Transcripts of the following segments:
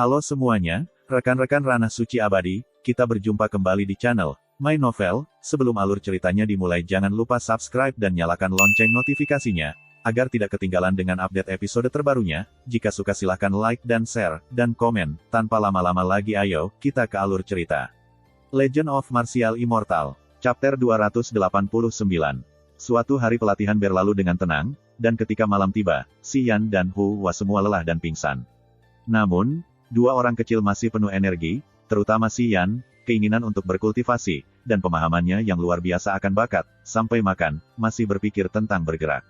Halo semuanya, rekan-rekan Ranah Suci Abadi, kita berjumpa kembali di channel My Novel. Sebelum alur ceritanya dimulai, jangan lupa subscribe dan nyalakan lonceng notifikasinya, agar tidak ketinggalan dengan update episode terbarunya. Jika suka silahkan like dan share, dan komen. Tanpa lama-lama lagi ayo, kita ke alur cerita. Legend of Martial Immortal, Chapter 289. Suatu hari pelatihan berlalu dengan tenang, dan ketika malam tiba, Si Yan dan Hu Wa semua lelah dan pingsan. Namun, dua orang kecil masih penuh energi, terutama Si Yan, keinginan untuk berkultivasi, dan pemahamannya yang luar biasa akan bakat, sampai makan, masih berpikir tentang bergerak.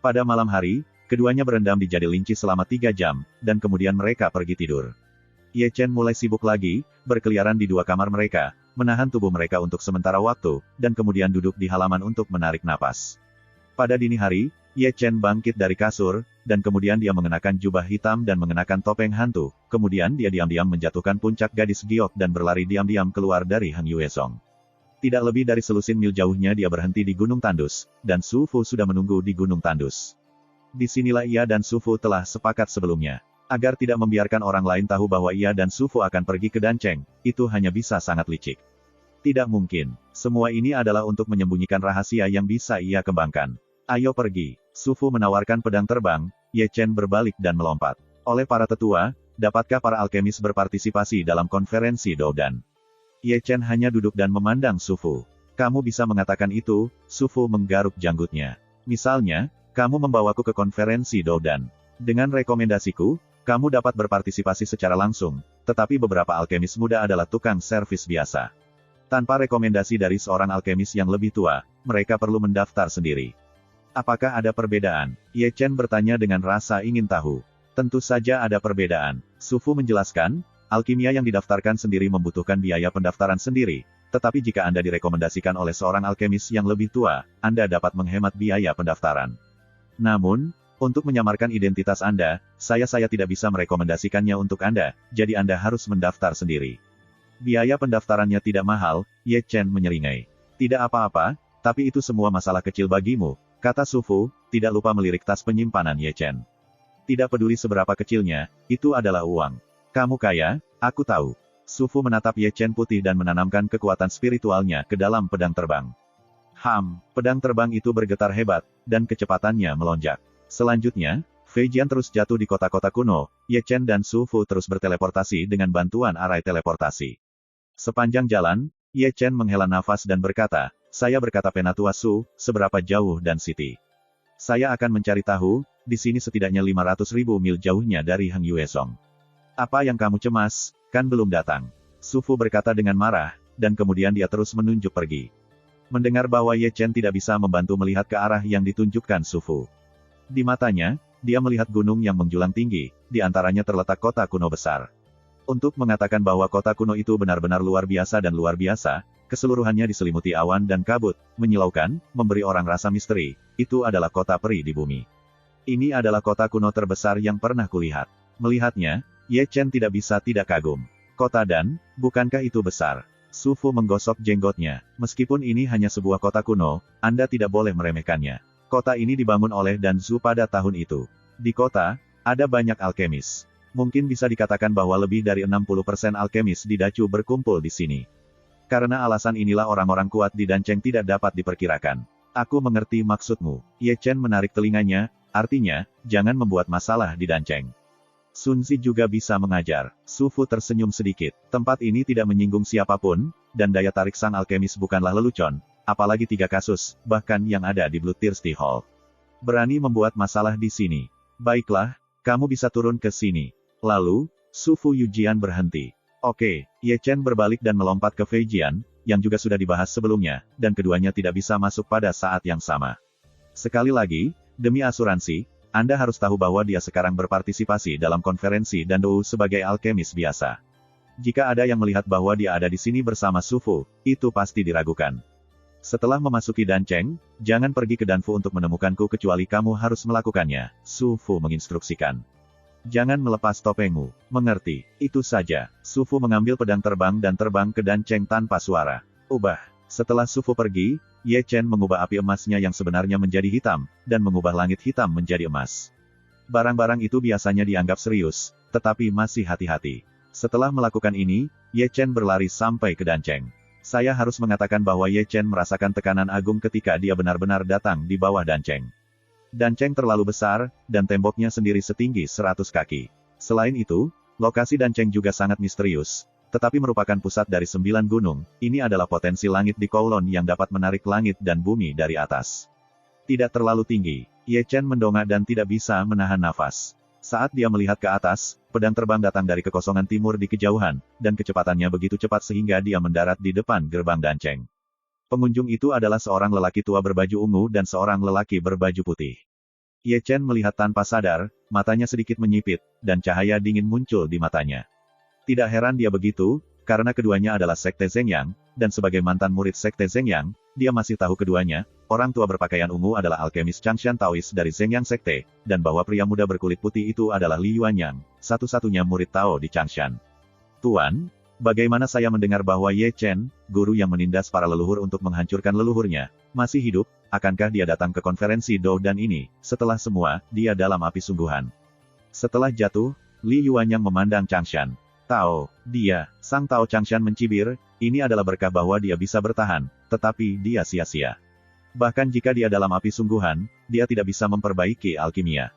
Pada malam hari, keduanya berendam di jadi linci selama 3 jam, dan kemudian mereka pergi tidur. Ye Chen mulai sibuk lagi, berkeliaran di dua kamar mereka, menahan tubuh mereka untuk sementara waktu, dan kemudian duduk di halaman untuk menarik napas. Pada dini hari, Ye Chen bangkit dari kasur, dan kemudian dia mengenakan jubah hitam dan mengenakan topeng hantu. Kemudian dia diam-diam menjatuhkan puncak gadis giok dan berlari diam-diam keluar dari Hang Yuezong. Tidak lebih dari selusin mil jauhnya dia berhenti di Gunung Tandus, dan Su Fu sudah menunggu di Gunung Tandus. Disinilah ia dan Su Fu telah sepakat sebelumnya. Agar tidak membiarkan orang lain tahu bahwa ia dan Su Fu akan pergi ke Danceng, itu hanya bisa sangat licik. Tidak mungkin. Semua ini adalah untuk menyembunyikan rahasia yang bisa ia kembangkan. Ayo pergi. Su Fu menawarkan pedang terbang. Ye Chen berbalik dan melompat. Oleh para tetua, dapatkah para alkemis berpartisipasi dalam konferensi Doudan? Ye Chen hanya duduk dan memandang Su Fu. Kamu bisa mengatakan itu, Su Fu menggaruk janggutnya. Misalnya, kamu membawaku ke konferensi Doudan. Dengan rekomendasiku, kamu dapat berpartisipasi secara langsung, tetapi beberapa alkemis muda adalah tukang servis biasa. Tanpa rekomendasi dari seorang alkemis yang lebih tua, mereka perlu mendaftar sendiri. Apakah ada perbedaan? Ye Chen bertanya dengan rasa ingin tahu. Tentu saja ada perbedaan. Su Fu menjelaskan, alkimia yang didaftarkan sendiri membutuhkan biaya pendaftaran sendiri, tetapi jika Anda direkomendasikan oleh seorang alkemis yang lebih tua, Anda dapat menghemat biaya pendaftaran. Namun, untuk menyamarkan identitas Anda, saya tidak bisa merekomendasikannya untuk Anda, jadi Anda harus mendaftar sendiri. Biaya pendaftarannya tidak mahal, Ye Chen menyeringai. Tidak apa-apa, tapi itu semua masalah kecil bagimu, kata Su Fu, tidak lupa melirik tas penyimpanan Ye Chen. Tidak peduli seberapa kecilnya, itu adalah uang. Kamu kaya, aku tahu. Su Fu menatap Ye Chen putih dan menanamkan kekuatan spiritualnya ke dalam pedang terbang. Pedang terbang itu bergetar hebat, dan kecepatannya melonjak. Selanjutnya, Fei Jian terus jatuh di kota-kota kuno. Ye Chen dan Su Fu terus berteleportasi dengan bantuan arai teleportasi. Sepanjang jalan, Ye Chen menghela nafas dan berkata, saya berkata Penatua Su, seberapa jauh dan Siti. Saya akan mencari tahu, di sini setidaknya 500.000 mil jauhnya dari Hang Yuezong. Apa yang kamu cemas, kan belum datang. Su Fu berkata dengan marah, dan kemudian dia terus menunjuk pergi. Mendengar bahwa Ye Chen tidak bisa membantu melihat ke arah yang ditunjukkan Su Fu. Di matanya, dia melihat gunung yang menjulang tinggi, di antaranya terletak kota kuno besar. Untuk mengatakan bahwa kota kuno itu benar-benar luar biasa dan luar biasa, keseluruhannya diselimuti awan dan kabut, menyilaukan, memberi orang rasa misteri, itu adalah kota peri di bumi. Ini adalah kota kuno terbesar yang pernah kulihat. Melihatnya, Ye Chen tidak bisa tidak kagum. Kota Dan, bukankah itu besar? Su Fu menggosok jenggotnya. Meskipun ini hanya sebuah kota kuno, Anda tidak boleh meremehkannya. Kota ini dibangun oleh Dan Zhu pada tahun itu. Di kota, ada banyak alkemis. Mungkin bisa dikatakan bahwa lebih dari 60% alkemis di Dacu berkumpul di sini. Karena alasan inilah orang-orang kuat di Danceng tidak dapat diperkirakan. Aku mengerti maksudmu. Ye Chen menarik telinganya, artinya, jangan membuat masalah di Danceng. Sun Zi juga bisa mengajar. Su Fu tersenyum sedikit. Tempat ini tidak menyinggung siapapun, dan daya tarik sang alkemis bukanlah lelucon, apalagi 3 kasus, bahkan yang ada di Bloodthirsty Hall. Berani membuat masalah di sini. Baiklah, kamu bisa turun ke sini. Lalu, Su Fu Yujian berhenti. Oke, Ye Chen berbalik dan melompat ke Fei Jian, yang juga sudah dibahas sebelumnya, dan keduanya tidak bisa masuk pada saat yang sama. Sekali lagi, demi asuransi, Anda harus tahu bahwa dia sekarang berpartisipasi dalam konferensi dan Dou sebagai alkemis biasa. Jika ada yang melihat bahwa dia ada di sini bersama Su Fu, itu pasti diragukan. Setelah memasuki Danceng, jangan pergi ke Danfu untuk menemukanku kecuali kamu harus melakukannya, Su Fu menginstruksikan. Jangan melepas topengmu, mengerti? Itu saja. Su Fu mengambil pedang terbang dan terbang ke Danceng tanpa suara. Ubah. Setelah Su Fu pergi, Ye Chen mengubah api emasnya yang sebenarnya menjadi hitam, dan mengubah langit hitam menjadi emas. Barang-barang itu biasanya dianggap serius, tetapi masih hati-hati. Setelah melakukan ini, Ye Chen berlari sampai ke Danceng. Saya harus mengatakan bahwa Ye Chen merasakan tekanan agung ketika dia benar-benar datang di bawah Danceng. Danceng terlalu besar, dan temboknya sendiri setinggi 100 kaki. Selain itu, lokasi Danceng juga sangat misterius, tetapi merupakan pusat dari 9 gunung. Ini adalah potensi langit di Kowloon yang dapat menarik langit dan bumi dari atas. Tidak terlalu tinggi, Ye Chen mendongak dan tidak bisa menahan nafas. Saat dia melihat ke atas, pedang terbang datang dari kekosongan timur di kejauhan, dan kecepatannya begitu cepat sehingga dia mendarat di depan gerbang Danceng. Pengunjung itu adalah seorang lelaki tua berbaju ungu dan seorang lelaki berbaju putih. Ye Chen melihat tanpa sadar, matanya sedikit menyipit, dan cahaya dingin muncul di matanya. Tidak heran dia begitu, karena keduanya adalah Sekte Zhengyang, dan sebagai mantan murid Sekte Zhengyang, dia masih tahu keduanya. Orang tua berpakaian ungu adalah alkemis Changshan Taois dari Zhengyang Sekte, dan bahwa pria muda berkulit putih itu adalah Li Yuanyang, satu-satunya murid Tao di Changshan. Tuan, bagaimana saya mendengar bahwa Ye Chen, guru yang menindas para leluhur untuk menghancurkan leluhurnya, masih hidup? Akankah dia datang ke konferensi Dou dan ini? Setelah semua, dia dalam api sungguhan. Setelah jatuh, Li Yuanyang memandang Changshan. Tao, dia, sang Tao Changshan mencibir, ini adalah berkah bahwa dia bisa bertahan, tetapi dia sia-sia. Bahkan jika dia dalam api sungguhan, dia tidak bisa memperbaiki alkimia.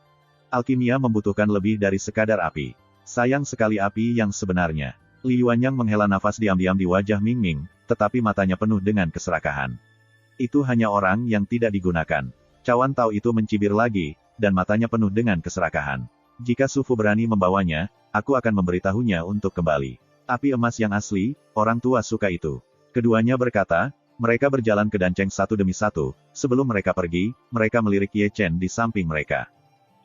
Alkimia membutuhkan lebih dari sekadar api. Sayang sekali api yang sebenarnya. Li Yuanyang menghela nafas diam-diam di wajah Ming Ming, tetapi matanya penuh dengan keserakahan. Itu hanya orang yang tidak digunakan. Cawan Tao itu mencibir lagi, dan matanya penuh dengan keserakahan. Jika Su Fu berani membawanya, aku akan memberitahunya untuk kembali. Api emas yang asli, orang tua suka itu. Keduanya berkata, mereka berjalan ke Danceng satu demi satu. Sebelum mereka pergi, mereka melirik Ye Chen di samping mereka.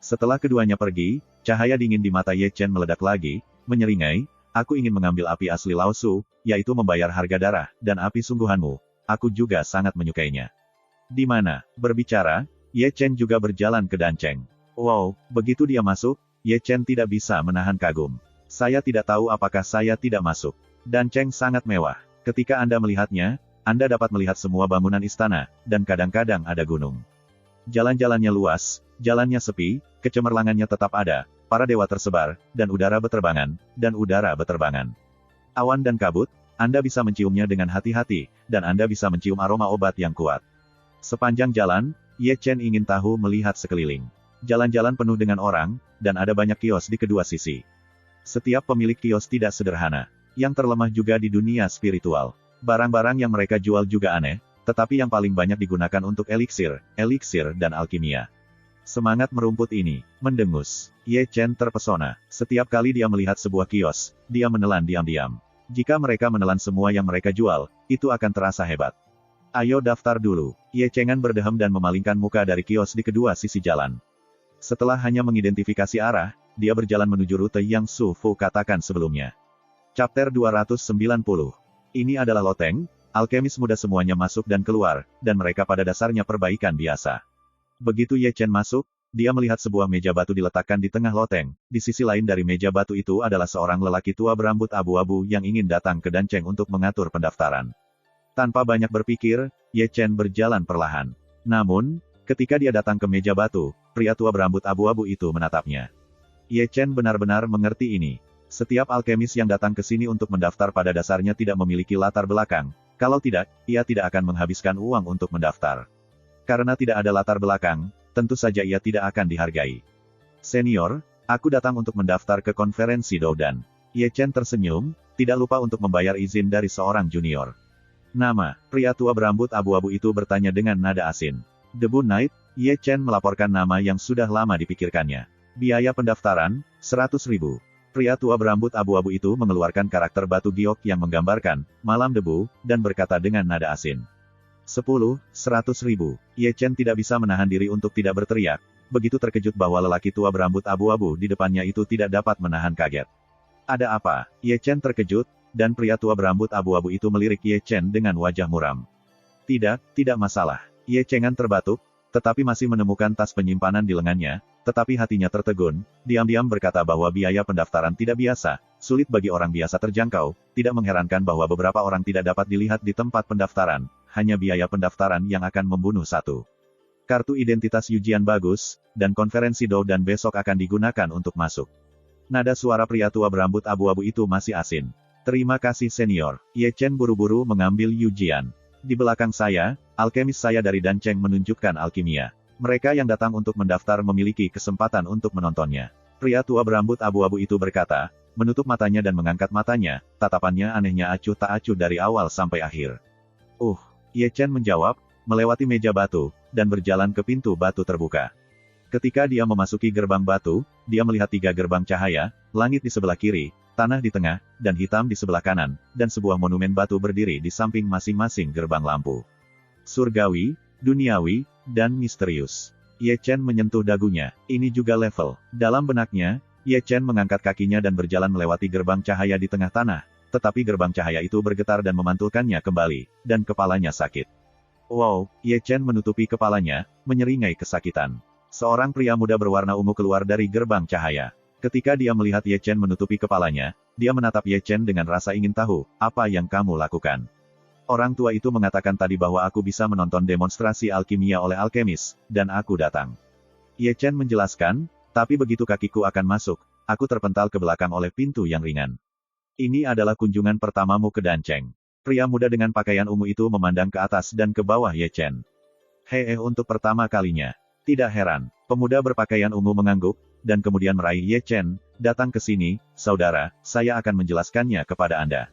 Setelah keduanya pergi, cahaya dingin di mata Ye Chen meledak lagi, menyeringai, aku ingin mengambil api asli Lao Su, yaitu membayar harga darah, dan api sungguhanmu. Aku juga sangat menyukainya. Di mana? Berbicara, Ye Chen juga berjalan ke Danceng. Wow, begitu dia masuk, Ye Chen tidak bisa menahan kagum. Saya tidak tahu apakah saya tidak masuk. Danceng sangat mewah. Ketika Anda melihatnya, Anda dapat melihat semua bangunan istana, dan kadang-kadang ada gunung. Jalan-jalannya luas, jalannya sepi, kecemerlangannya tetap ada, para dewa tersebar, dan udara beterbangan. Awan dan kabut, Anda bisa menciumnya dengan hati-hati, dan Anda bisa mencium aroma obat yang kuat. Sepanjang jalan, Ye Chen ingin tahu melihat sekeliling. Jalan-jalan penuh dengan orang, dan ada banyak kios di kedua sisi. Setiap pemilik kios tidak sederhana, yang terlemah juga di dunia spiritual. Barang-barang yang mereka jual juga aneh, tetapi yang paling banyak digunakan untuk eliksir, dan alkimia. Semangat merumput ini, mendengus. Ye Chen terpesona. Setiap kali dia melihat sebuah kios, dia menelan diam-diam. Jika mereka menelan semua yang mereka jual, itu akan terasa hebat. Ayo daftar dulu. Ye Chengan berdeham dan memalingkan muka dari kios di kedua sisi jalan. Setelah hanya mengidentifikasi arah, dia berjalan menuju rute yang Su Fu katakan sebelumnya. Chapter 290. Ini adalah loteng, alkemis muda semuanya masuk dan keluar, dan mereka pada dasarnya perbaikan biasa. Begitu Ye Chen masuk, dia melihat sebuah meja batu diletakkan di tengah loteng. Di sisi lain dari meja batu itu adalah seorang lelaki tua berambut abu-abu yang ingin datang ke Danceng untuk mengatur pendaftaran. Tanpa banyak berpikir, Ye Chen berjalan perlahan. Namun, ketika dia datang ke meja batu, pria tua berambut abu-abu itu menatapnya. Ye Chen benar-benar mengerti ini. Setiap alkemis yang datang ke sini untuk mendaftar pada dasarnya tidak memiliki latar belakang. Kalau tidak, ia tidak akan menghabiskan uang untuk mendaftar. Karena tidak ada latar belakang, tentu saja ia tidak akan dihargai. Senior, aku datang untuk mendaftar ke konferensi Doudan. Ye Chen tersenyum, tidak lupa untuk membayar izin dari seorang junior. Nama, pria tua berambut abu-abu itu bertanya dengan nada asin. Debu Knight, Ye Chen melaporkan nama yang sudah lama dipikirkannya. Biaya pendaftaran, 100.000. Pria tua berambut abu-abu itu mengeluarkan karakter batu giok yang menggambarkan malam debu, dan berkata dengan nada asin. 100.000. Ye Chen tidak bisa menahan diri untuk tidak berteriak, begitu terkejut bahwa lelaki tua berambut abu-abu di depannya itu tidak dapat menahan kaget. Ada apa? Ye Chen terkejut, dan pria tua berambut abu-abu itu melirik Ye Chen dengan wajah muram. Tidak masalah. Ye Chengan terbatuk, tetapi masih menemukan tas penyimpanan di lengannya, tetapi hatinya tertegun, diam-diam berkata bahwa biaya pendaftaran tidak biasa, sulit bagi orang biasa terjangkau, tidak mengherankan bahwa beberapa orang tidak dapat dilihat di tempat pendaftaran, hanya biaya pendaftaran yang akan membunuh satu. Kartu identitas ujian bagus, dan konferensi Doudan besok akan digunakan untuk masuk. Nada suara pria tua berambut abu-abu itu masih asin. Terima kasih senior. Ye Chen buru-buru mengambil ujian. Di belakang saya, alkemis saya dari Dancheng menunjukkan alkimia. Mereka yang datang untuk mendaftar memiliki kesempatan untuk menontonnya. Pria tua berambut abu-abu itu berkata, menutup matanya dan mengangkat matanya, tatapannya anehnya acuh tak acuh dari awal sampai akhir. Ye Chen menjawab, melewati meja batu, dan berjalan ke pintu batu terbuka. Ketika dia memasuki gerbang batu, dia melihat 3 gerbang cahaya, langit di sebelah kiri, tanah di tengah, dan hitam di sebelah kanan, dan sebuah monumen batu berdiri di samping masing-masing gerbang lampu. Surgawi, duniawi, dan misterius. Ye Chen menyentuh dagunya, ini juga level. Dalam benaknya, Ye Chen mengangkat kakinya dan berjalan melewati gerbang cahaya di tengah tanah, tetapi gerbang cahaya itu bergetar dan memantulkannya kembali, dan kepalanya sakit. Wow, Ye Chen menutupi kepalanya, menyeringai kesakitan. Seorang pria muda berwarna ungu keluar dari gerbang cahaya. Ketika dia melihat Ye Chen menutupi kepalanya, dia menatap Ye Chen dengan rasa ingin tahu, apa yang kamu lakukan? Orang tua itu mengatakan tadi bahwa aku bisa menonton demonstrasi alkimia oleh alkemis, dan aku datang. Ye Chen menjelaskan, tapi begitu kakiku akan masuk, aku terpental ke belakang oleh pintu yang ringan. Ini adalah kunjungan pertamamu ke Dancheng. Pria muda dengan pakaian ungu itu memandang ke atas dan ke bawah Ye Chen. Untuk pertama kalinya. Tidak heran, pemuda berpakaian ungu mengangguk, dan kemudian meraih Ye Chen, datang ke sini, saudara, saya akan menjelaskannya kepada Anda.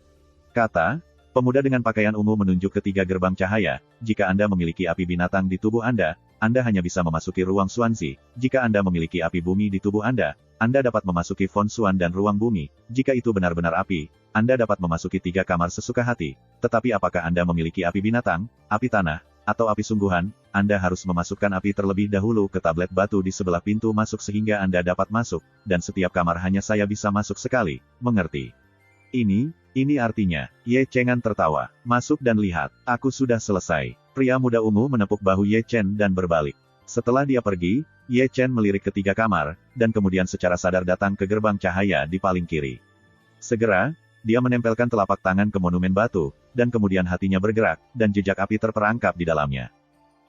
Kata, pemuda dengan pakaian ungu menunjuk ke 3 gerbang cahaya, jika Anda memiliki api binatang di tubuh Anda hanya bisa memasuki ruang Xuanzi. Jika Anda memiliki api bumi di tubuh Anda dapat memasuki Fon Xuan dan ruang bumi. Jika itu benar-benar api, Anda dapat memasuki 3 kamar sesuka hati. Tetapi apakah Anda memiliki api binatang, api tanah, atau api sungguhan, Anda harus memasukkan api terlebih dahulu ke tablet batu di sebelah pintu masuk sehingga Anda dapat masuk, dan setiap kamar hanya saya bisa masuk sekali, mengerti? Ini artinya, Ye Chengan tertawa, masuk dan lihat, aku sudah selesai. Pria muda ungu menepuk bahu Ye Chen dan berbalik. Setelah dia pergi, Ye Chen melirik ke 3 kamar, dan kemudian secara sadar datang ke gerbang cahaya di paling kiri. Segera, dia menempelkan telapak tangan ke monumen batu, dan kemudian hatinya bergerak, dan jejak api terperangkap di dalamnya.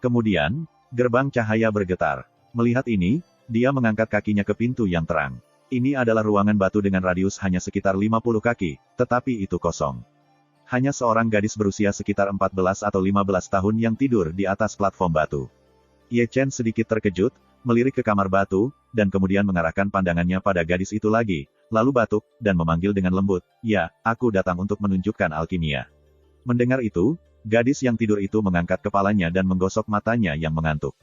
Kemudian, gerbang cahaya bergetar. Melihat ini, dia mengangkat kakinya ke pintu yang terang. Ini adalah ruangan batu dengan radius hanya sekitar 50 kaki, tetapi itu kosong. Hanya seorang gadis berusia sekitar 14 atau 15 tahun yang tidur di atas platform batu. Ye Chen sedikit terkejut, melirik ke kamar batu, dan kemudian mengarahkan pandangannya pada gadis itu lagi, lalu batuk, dan memanggil dengan lembut, ya, aku datang untuk menunjukkan alkimia. Mendengar itu, gadis yang tidur itu mengangkat kepalanya dan menggosok matanya yang mengantuk.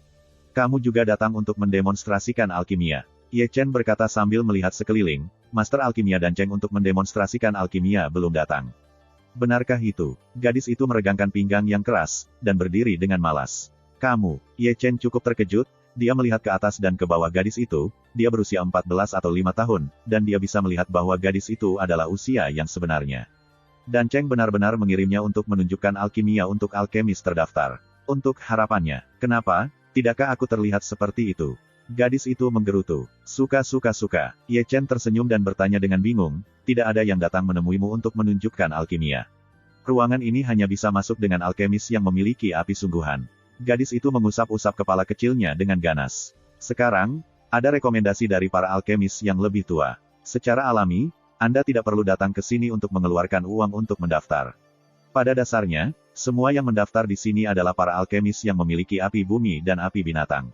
Kamu juga datang untuk mendemonstrasikan alkimia. Ye Chen berkata sambil melihat sekeliling, Master Alkimia Dancheng untuk mendemonstrasikan alkimia belum datang. Benarkah itu? Gadis itu meregangkan pinggang yang keras, dan berdiri dengan malas. Kamu, Ye Chen cukup terkejut, dia melihat ke atas dan ke bawah gadis itu, dia berusia 14 atau 5 tahun, dan dia bisa melihat bahwa gadis itu adalah usia yang sebenarnya. Dancheng benar-benar mengirimnya untuk menunjukkan alkimia untuk alkemis terdaftar. Untuk harapannya, kenapa, tidakkah aku terlihat seperti itu? Gadis itu menggerutu. Suka. Ye Chen tersenyum dan bertanya dengan bingung, tidak ada yang datang menemuimu untuk menunjukkan alkimia. Ruangan ini hanya bisa masuk dengan alkemis yang memiliki api sungguhan. Gadis itu mengusap-usap kepala kecilnya dengan ganas. Sekarang, ada rekomendasi dari para alkemis yang lebih tua. Secara alami, Anda tidak perlu datang ke sini untuk mengeluarkan uang untuk mendaftar. Pada dasarnya, semua yang mendaftar di sini adalah para alkemis yang memiliki api bumi dan api binatang.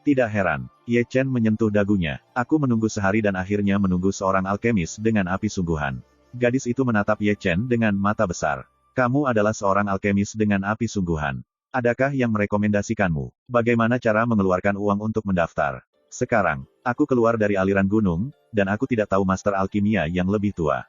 Tidak heran, Ye Chen menyentuh dagunya. Aku menunggu sehari dan akhirnya menunggu seorang alkemis dengan api sungguhan. Gadis itu menatap Ye Chen dengan mata besar. Kamu adalah seorang alkemis dengan api sungguhan. Adakah yang merekomendasikanmu? Bagaimana cara mengeluarkan uang untuk mendaftar? Sekarang, aku keluar dari aliran gunung, dan aku tidak tahu master alkimia yang lebih tua.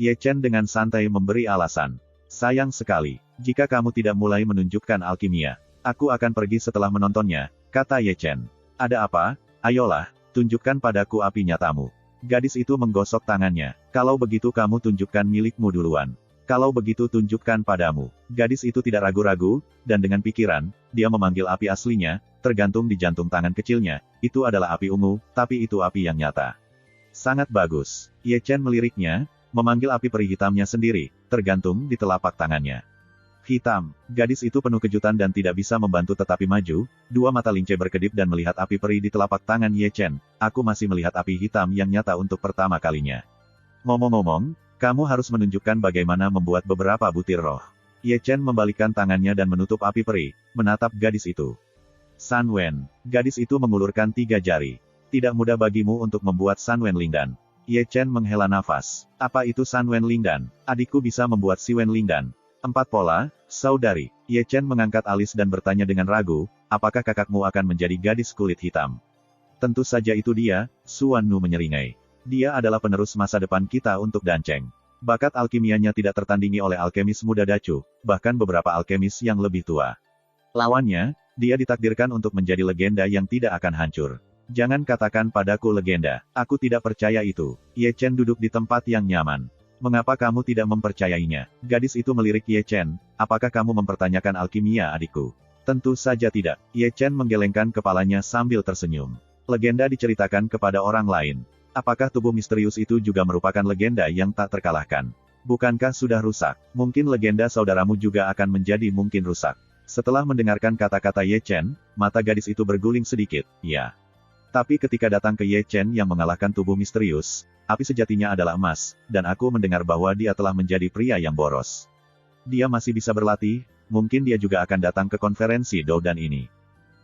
Ye Chen dengan santai memberi alasan. Sayang sekali, jika kamu tidak mulai menunjukkan alkimia, aku akan pergi setelah menontonnya, kata Ye Chen. Ada apa? Ayolah, tunjukkan padaku api nyatamu. Gadis itu menggosok tangannya. Kalau begitu kamu tunjukkan milikmu duluan. Kalau begitu tunjukkan padamu. Gadis itu tidak ragu-ragu, dan dengan pikiran, dia memanggil api aslinya, tergantung di jantung tangan kecilnya. Itu adalah api ungu, tapi itu api yang nyata. Sangat bagus. Ye Chen meliriknya, memanggil api peri hitamnya sendiri, tergantung di telapak tangannya. Hitam. Gadis itu penuh kejutan dan tidak bisa membantu tetapi maju, dua mata lincah berkedip dan melihat api peri di telapak tangan Ye Chen. Aku masih melihat api hitam yang nyata untuk pertama kalinya. Ngomong-ngomong, kamu harus menunjukkan bagaimana membuat beberapa butir roh. Ye Chen membalikkan tangannya dan menutup api peri, menatap gadis itu. San Wen. Gadis itu mengulurkan 3 jari. Tidak mudah bagimu untuk membuat San Wen Lingdan. Ye Chen menghela nafas. Apa itu San Wen Lingdan? Adikku bisa membuat Si Wen Lingdan. 4 pola, saudari. Ye Chen mengangkat alis dan bertanya dengan ragu, apakah kakakmu akan menjadi gadis kulit hitam? Tentu saja itu dia, Suan Nu menyeringai. Dia adalah penerus masa depan kita untuk Danceng. Bakat alkimianya tidak tertandingi oleh alkemis muda Dacu, bahkan beberapa alkemis yang lebih tua. Lawannya, dia ditakdirkan untuk menjadi legenda yang tidak akan hancur. Jangan katakan padaku legenda, aku tidak percaya itu. Ye Chen duduk di tempat yang nyaman. Mengapa kamu tidak mempercayainya? Gadis itu melirik Ye Chen, apakah kamu mempertanyakan alkimia adikku? Tentu saja tidak. Ye Chen menggelengkan kepalanya sambil tersenyum. Legenda diceritakan kepada orang lain. Apakah tubuh misterius itu juga merupakan legenda yang tak terkalahkan? Bukankah sudah rusak? Mungkin legenda saudaramu juga akan menjadi mungkin rusak. Setelah mendengarkan kata-kata Ye Chen, mata gadis itu berguling sedikit, ya. Tapi ketika datang ke Ye Chen yang mengalahkan tubuh misterius, api sejatinya adalah emas, dan aku mendengar bahwa dia telah menjadi pria yang boros. Dia masih bisa berlatih, mungkin dia juga akan datang ke konferensi Doudan ini.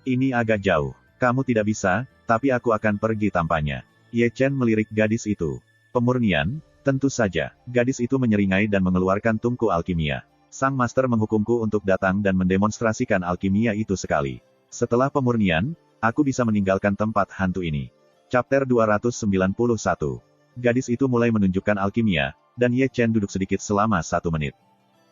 Ini agak jauh. Kamu tidak bisa, tapi aku akan pergi tanpanya. Ye Chen melirik gadis itu. Pemurnian? Tentu saja. Gadis itu menyeringai dan mengeluarkan tungku alkimia. Sang master menghukumku untuk datang dan mendemonstrasikan alkimia itu sekali. Setelah pemurnian, aku bisa meninggalkan tempat hantu ini. Chapter 291. Gadis itu mulai menunjukkan alkimia, dan Ye Chen duduk sedikit selama 1 menit.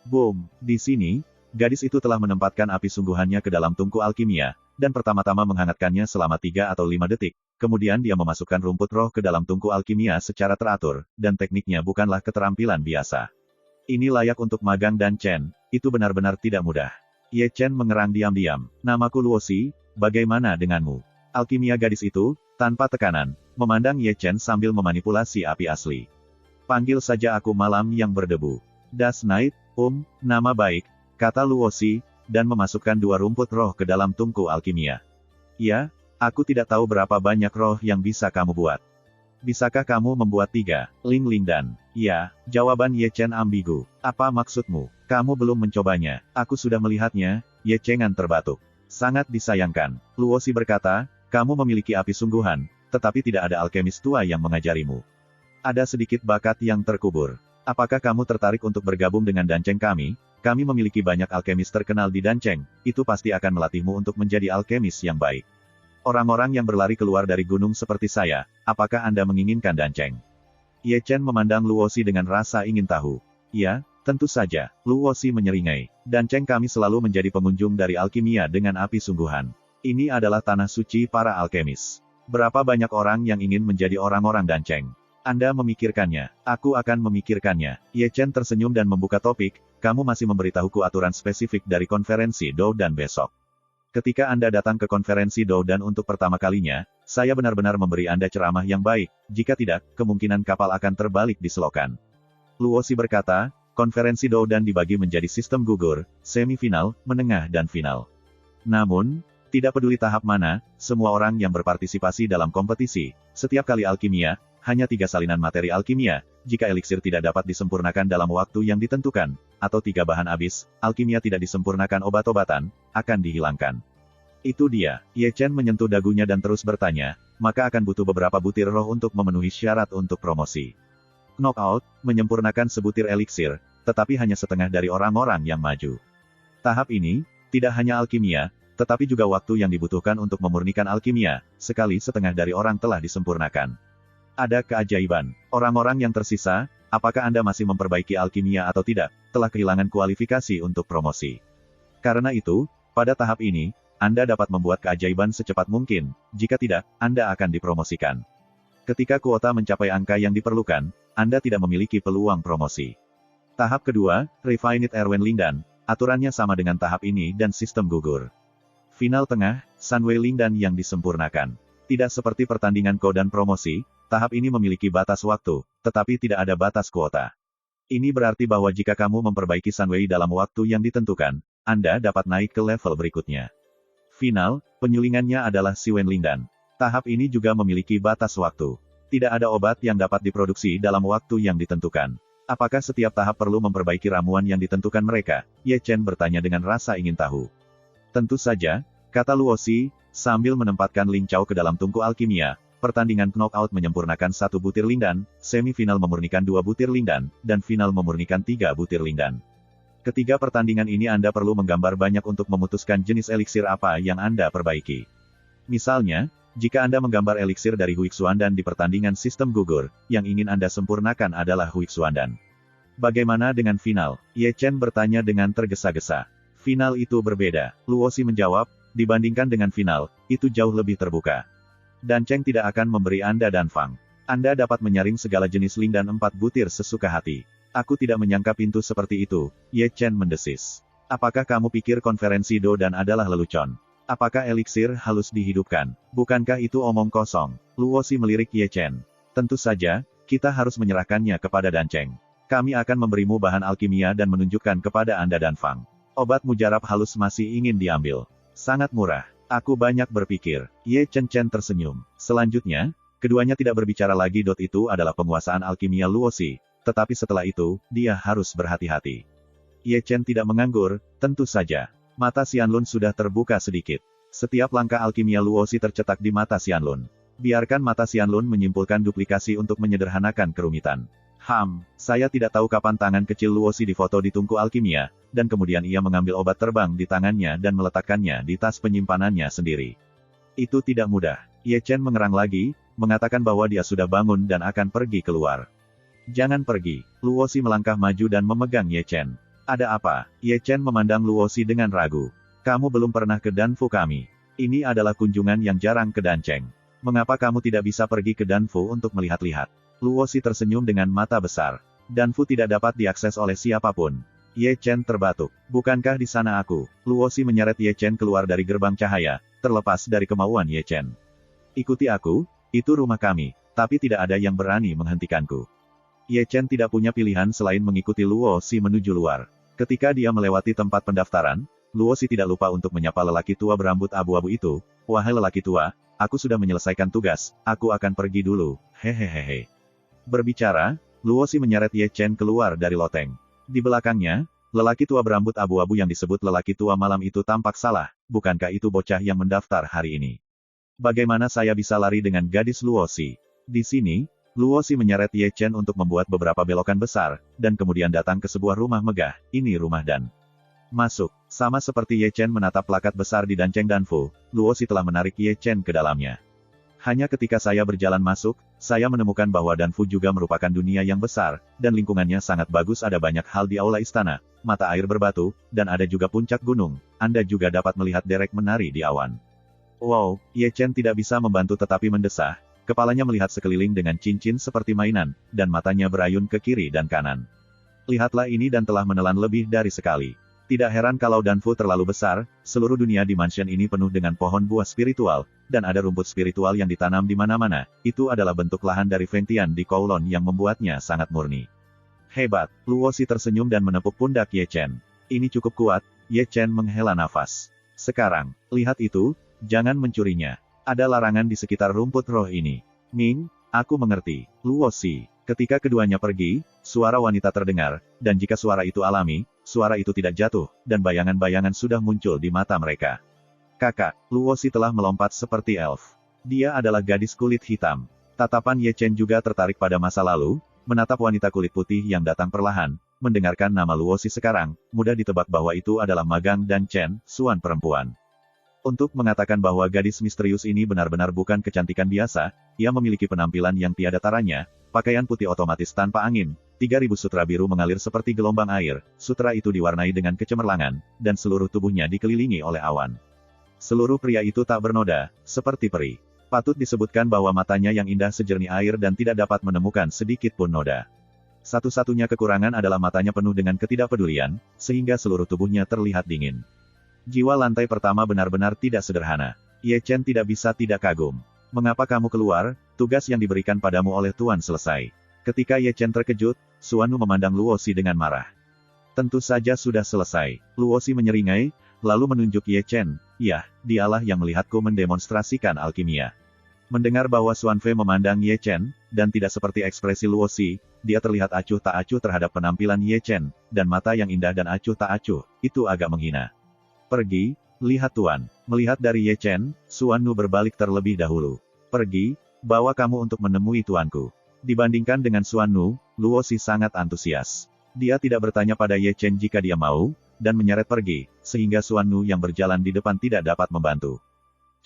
Boom! Di sini, gadis itu telah menempatkan api sungguhannya ke dalam tungku alkimia, dan pertama-tama menghangatkannya selama 3 atau 5 detik. Kemudian dia memasukkan rumput roh ke dalam tungku alkimia secara teratur, dan tekniknya bukanlah keterampilan biasa. Ini layak untuk magang dan Chen, itu benar-benar tidak mudah. Ye Chen mengerang diam-diam. Namaku Luosi, bagaimana denganmu? Alkimia gadis itu, tanpa tekanan, memandang Ye Chen sambil memanipulasi api asli. Panggil saja aku malam yang berdebu. Das Night, nama baik, kata Luosi, dan memasukkan 2 rumput roh ke dalam tungku alkimia. Ya, aku tidak tahu berapa banyak roh yang bisa kamu buat. Bisakah kamu membuat 3, Ling Lingdan? Ya, jawaban Ye Chen ambigu. Apa maksudmu? Kamu belum mencobanya. Aku sudah melihatnya. Ye Chengan terbatuk. Sangat disayangkan. Luosi berkata, kamu memiliki api sungguhan, tetapi tidak ada alkemis tua yang mengajarimu. Ada sedikit bakat yang terkubur. Apakah kamu tertarik untuk bergabung dengan Danceng kami? Kami memiliki banyak alkemis terkenal di Danceng, itu pasti akan melatihmu untuk menjadi alkemis yang baik. Orang-orang yang berlari keluar dari gunung seperti saya, apakah Anda menginginkan Danceng? Ye Chen memandang Luosi dengan rasa ingin tahu. Ya, tentu saja, Luosi menyeringai. Danceng kami selalu menjadi pengunjung dari alkimia dengan api sungguhan. Ini adalah tanah suci para alkemis. Berapa banyak orang yang ingin menjadi orang-orang Danceng? Anda memikirkannya, aku akan memikirkannya. Ye Chen tersenyum dan membuka topik, kamu masih memberitahuku aturan spesifik dari konferensi Doudan besok. Ketika Anda datang ke konferensi Doudan untuk pertama kalinya, saya benar-benar memberi Anda ceramah yang baik, jika tidak, kemungkinan kapal akan terbalik di selokan. Luosi berkata, konferensi Doudan dibagi menjadi sistem gugur, semifinal, menengah dan final. Namun, tidak peduli tahap mana, semua orang yang berpartisipasi dalam kompetisi, setiap kali alkimia, hanya 3 salinan materi alkimia, jika eliksir tidak dapat disempurnakan dalam waktu yang ditentukan, atau 3 bahan habis, alkimia tidak disempurnakan obat-obatan, akan dihilangkan. Itu dia. Ye Chen menyentuh dagunya dan terus bertanya, maka akan butuh beberapa butir roh untuk memenuhi syarat untuk promosi. Knockout, menyempurnakan sebutir eliksir, tetapi hanya setengah dari orang-orang yang maju. Tahap ini, tidak hanya alkimia, tetapi juga waktu yang dibutuhkan untuk memurnikan alkimia, sekali setengah dari orang telah disempurnakan. Ada keajaiban. Orang-orang yang tersisa, apakah Anda masih memperbaiki alkimia atau tidak, telah kehilangan kualifikasi untuk promosi. Karena itu, pada tahap ini, Anda dapat membuat keajaiban secepat mungkin, jika tidak, Anda akan dipromosikan. Ketika kuota mencapai angka yang diperlukan, Anda tidak memiliki peluang promosi. Tahap kedua, Refined Erwen Lingdan, aturannya sama dengan tahap ini dan sistem gugur. Final tengah, Sunway Lingdan yang disempurnakan. Tidak seperti pertandingan Ko dan promosi, tahap ini memiliki batas waktu, tetapi tidak ada batas kuota. Ini berarti bahwa jika kamu memperbaiki Sunway dalam waktu yang ditentukan, Anda dapat naik ke level berikutnya. Final, penyulingannya adalah Si Wenlingdan. Tahap ini juga memiliki batas waktu. Tidak ada obat yang dapat diproduksi dalam waktu yang ditentukan. Apakah setiap tahap perlu memperbaiki ramuan yang ditentukan mereka? Ye Chen bertanya dengan rasa ingin tahu. Tentu saja, kata Luosi, sambil menempatkan Ling Chao ke dalam tungku alkimia. Pertandingan knockout menyempurnakan 1 butir Lingdan, semifinal memurnikan 2 butir Lingdan, dan final memurnikan 3 butir Lingdan. Ketiga pertandingan ini Anda perlu menggambar banyak untuk memutuskan jenis eliksir apa yang Anda perbaiki. Misalnya, jika Anda menggambar eliksir dari Huixuandan di pertandingan sistem gugur, yang ingin Anda sempurnakan adalah Huixuandan. Bagaimana dengan final? Ye Chen bertanya dengan tergesa-gesa. Final itu berbeda, Luosi menjawab, dibandingkan dengan final, itu jauh lebih terbuka. Dan Cheng tidak akan memberi Anda danfang. Anda dapat menyaring segala jenis Lingdan 4 butir sesuka hati. Aku tidak menyangka pintu seperti itu, Ye Chen mendesis. Apakah kamu pikir konferensi Dodan adalah lelucon? Apakah eliksir halus dihidupkan? Bukankah itu omong kosong? Luosi melirik Ye Chen. Tentu saja, kita harus menyerahkannya kepada Dan Cheng. Kami akan memberimu bahan alkimia dan menunjukkan kepada Anda danfang. Obat mujarab halus masih ingin diambil. Sangat murah. Aku banyak berpikir. Ye Chen tersenyum. Selanjutnya, keduanya tidak berbicara lagi. Itu adalah penguasaan alkimia Luosi. Tetapi setelah itu, dia harus berhati-hati. Ye Chen tidak menganggur, tentu saja. Mata Xianlun sudah terbuka sedikit. Setiap langkah alkimia Luosi tercetak di mata Xianlun. Biarkan mata Xianlun menyimpulkan duplikasi untuk menyederhanakan kerumitan. Saya tidak tahu kapan tangan kecil Luosi difoto di tungku alkimia, dan kemudian ia mengambil obat terbang di tangannya dan meletakkannya di tas penyimpanannya sendiri. Itu tidak mudah. Ye Chen mengerang lagi, mengatakan bahwa dia sudah bangun dan akan pergi keluar. Jangan pergi. Luosi melangkah maju dan memegang Ye Chen. Ada apa? Ye Chen memandang Luosi dengan ragu. Kamu belum pernah ke Danfu kami. Ini adalah kunjungan yang jarang ke Dancheng. Mengapa kamu tidak bisa pergi ke Danfu untuk melihat-lihat? Luosi tersenyum dengan mata besar. Danfu tidak dapat diakses oleh siapapun. Ye Chen terbatuk. Bukankah di sana aku? Luosi menyeret Ye Chen keluar dari gerbang cahaya, terlepas dari kemauan Ye Chen. Ikuti aku, itu rumah kami, tapi tidak ada yang berani menghentikanku. Ye Chen tidak punya pilihan selain mengikuti Luosi menuju luar. Ketika dia melewati tempat pendaftaran, Luosi tidak lupa untuk menyapa lelaki tua berambut abu-abu itu. Wahai lelaki tua, aku sudah menyelesaikan tugas, aku akan pergi dulu, hehehehe. Berbicara, Luosi menyeret Ye Chen keluar dari loteng. Di belakangnya, lelaki tua berambut abu-abu yang disebut lelaki tua malam itu tampak salah, bukankah itu bocah yang mendaftar hari ini? Bagaimana saya bisa lari dengan gadis Luosi? Di sini, Luosi menyeret Ye Chen untuk membuat beberapa belokan besar, dan kemudian datang ke sebuah rumah megah, ini rumah Dan. Masuk, sama seperti Ye Chen menatap plakat besar di Dancheng Danfu, Luosi telah menarik Ye Chen ke dalamnya. Hanya ketika saya berjalan masuk, saya menemukan bahwa Danfu juga merupakan dunia yang besar, dan lingkungannya sangat bagus. Ada banyak hal di aula istana, mata air berbatu, dan ada juga puncak gunung. Anda juga dapat melihat derek menari di awan. Wow, Ye Chen tidak bisa membantu tetapi mendesah, kepalanya melihat sekeliling dengan cincin seperti mainan, dan matanya berayun ke kiri dan kanan. Lihatlah ini dan telah menelan lebih dari sekali. Tidak heran kalau Danfu terlalu besar, seluruh dunia di mansion ini penuh dengan pohon buah spiritual, dan ada rumput spiritual yang ditanam di mana-mana. Itu adalah bentuk lahan dari Feng Tian di Kowloon yang membuatnya sangat murni. Hebat, Luosi tersenyum dan menepuk pundak Ye Chen. Ini cukup kuat, Ye Chen menghela nafas. Sekarang, lihat itu, jangan mencurinya. Ada larangan di sekitar rumput roh ini. Ming, aku mengerti. Luosi. Ketika keduanya pergi, suara wanita terdengar, dan jika suara itu alami, suara itu tidak jatuh, dan bayangan-bayangan sudah muncul di mata mereka. Kakak, Luosi telah melompat seperti elf. Dia adalah gadis kulit hitam. Tatapan Ye Chen juga tertarik pada masa lalu, menatap wanita kulit putih yang datang perlahan, mendengarkan nama Luosi sekarang, mudah ditebak bahwa itu adalah Magang Dan Chen, Suan perempuan. Untuk mengatakan bahwa gadis misterius ini benar-benar bukan kecantikan biasa, ia memiliki penampilan yang tiada taranya, pakaian putih otomatis tanpa angin, 3.000 sutra biru mengalir seperti gelombang air, sutra itu diwarnai dengan kecemerlangan, dan seluruh tubuhnya dikelilingi oleh awan. Seluruh pria itu tak bernoda, seperti peri. Patut disebutkan bahwa matanya yang indah sejernih air dan tidak dapat menemukan sedikit pun noda. Satu-satunya kekurangan adalah matanya penuh dengan ketidakpedulian, sehingga seluruh tubuhnya terlihat dingin. Jiwa lantai pertama benar-benar tidak sederhana. Ye Chen tidak bisa tidak kagum. Mengapa kamu keluar? Tugas yang diberikan padamu oleh Tuan selesai. Ketika Ye Chen terkejut, Suanu memandang Luosi dengan marah. Tentu saja sudah selesai. Luosi menyeringai, lalu menunjuk Ye Chen. "Yah, dialah yang melihatku mendemonstrasikan alkimia." Mendengar bahwa Xuanfei memandang Ye Chen, dan tidak seperti ekspresi Luosi, dia terlihat acuh tak acuh terhadap penampilan Ye Chen, dan mata yang indah dan acuh tak acuh, itu agak menghina. "Pergi, lihat Tuan." Melihat dari Ye Chen, Suanu berbalik terlebih dahulu. "Pergi, bawa kamu untuk menemui tuanku." Dibandingkan dengan Suanu, Luosi sangat antusias. Dia tidak bertanya pada Ye Chen jika dia mau, dan menyeret pergi, sehingga Suanu yang berjalan di depan tidak dapat membantu.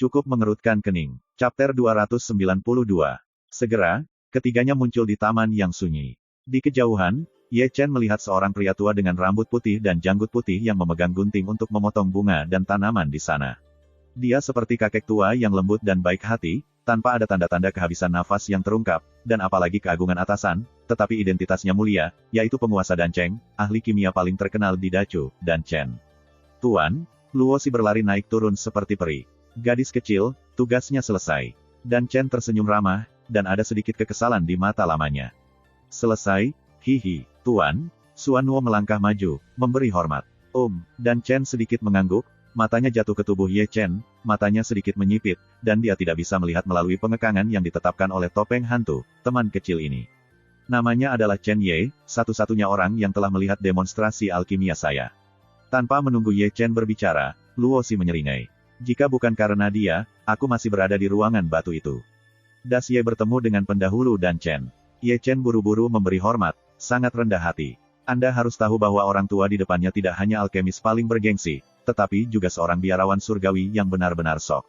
Cukup mengerutkan kening. Chapter 292. Segera, ketiganya muncul di taman yang sunyi. Di kejauhan, Ye Chen melihat seorang pria tua dengan rambut putih dan janggut putih yang memegang gunting untuk memotong bunga dan tanaman di sana. Dia seperti kakek tua yang lembut dan baik hati, tanpa ada tanda-tanda kehabisan nafas yang terungkap, dan apalagi keagungan atasan, tetapi identitasnya mulia, yaitu penguasa Dancheng, ahli kimia paling terkenal di Dachu, Danchen. "Tuan," Luosi berlari naik turun seperti peri. "Gadis kecil, tugasnya selesai." Danchen tersenyum ramah, dan ada sedikit kekesalan di mata lamanya. "Selesai? Hihi, Tuan." Suanuo melangkah maju, memberi hormat. Danchen sedikit mengangguk, matanya jatuh ke tubuh Ye Chen, matanya sedikit menyipit, dan dia tidak bisa melihat melalui pengekangan yang ditetapkan oleh topeng hantu, teman kecil ini. "Namanya adalah Chen Ye, satu-satunya orang yang telah melihat demonstrasi alkimia saya." Tanpa menunggu Ye Chen berbicara, Luosi menyeringai. "Jika bukan karena dia, aku masih berada di ruangan batu itu." Das Ye bertemu dengan pendahulu Danchen. Ye Chen buru-buru memberi hormat, sangat rendah hati. "Anda harus tahu bahwa orang tua di depannya tidak hanya alkemis paling bergengsi, tetapi juga seorang biarawan surgawi yang benar-benar sok.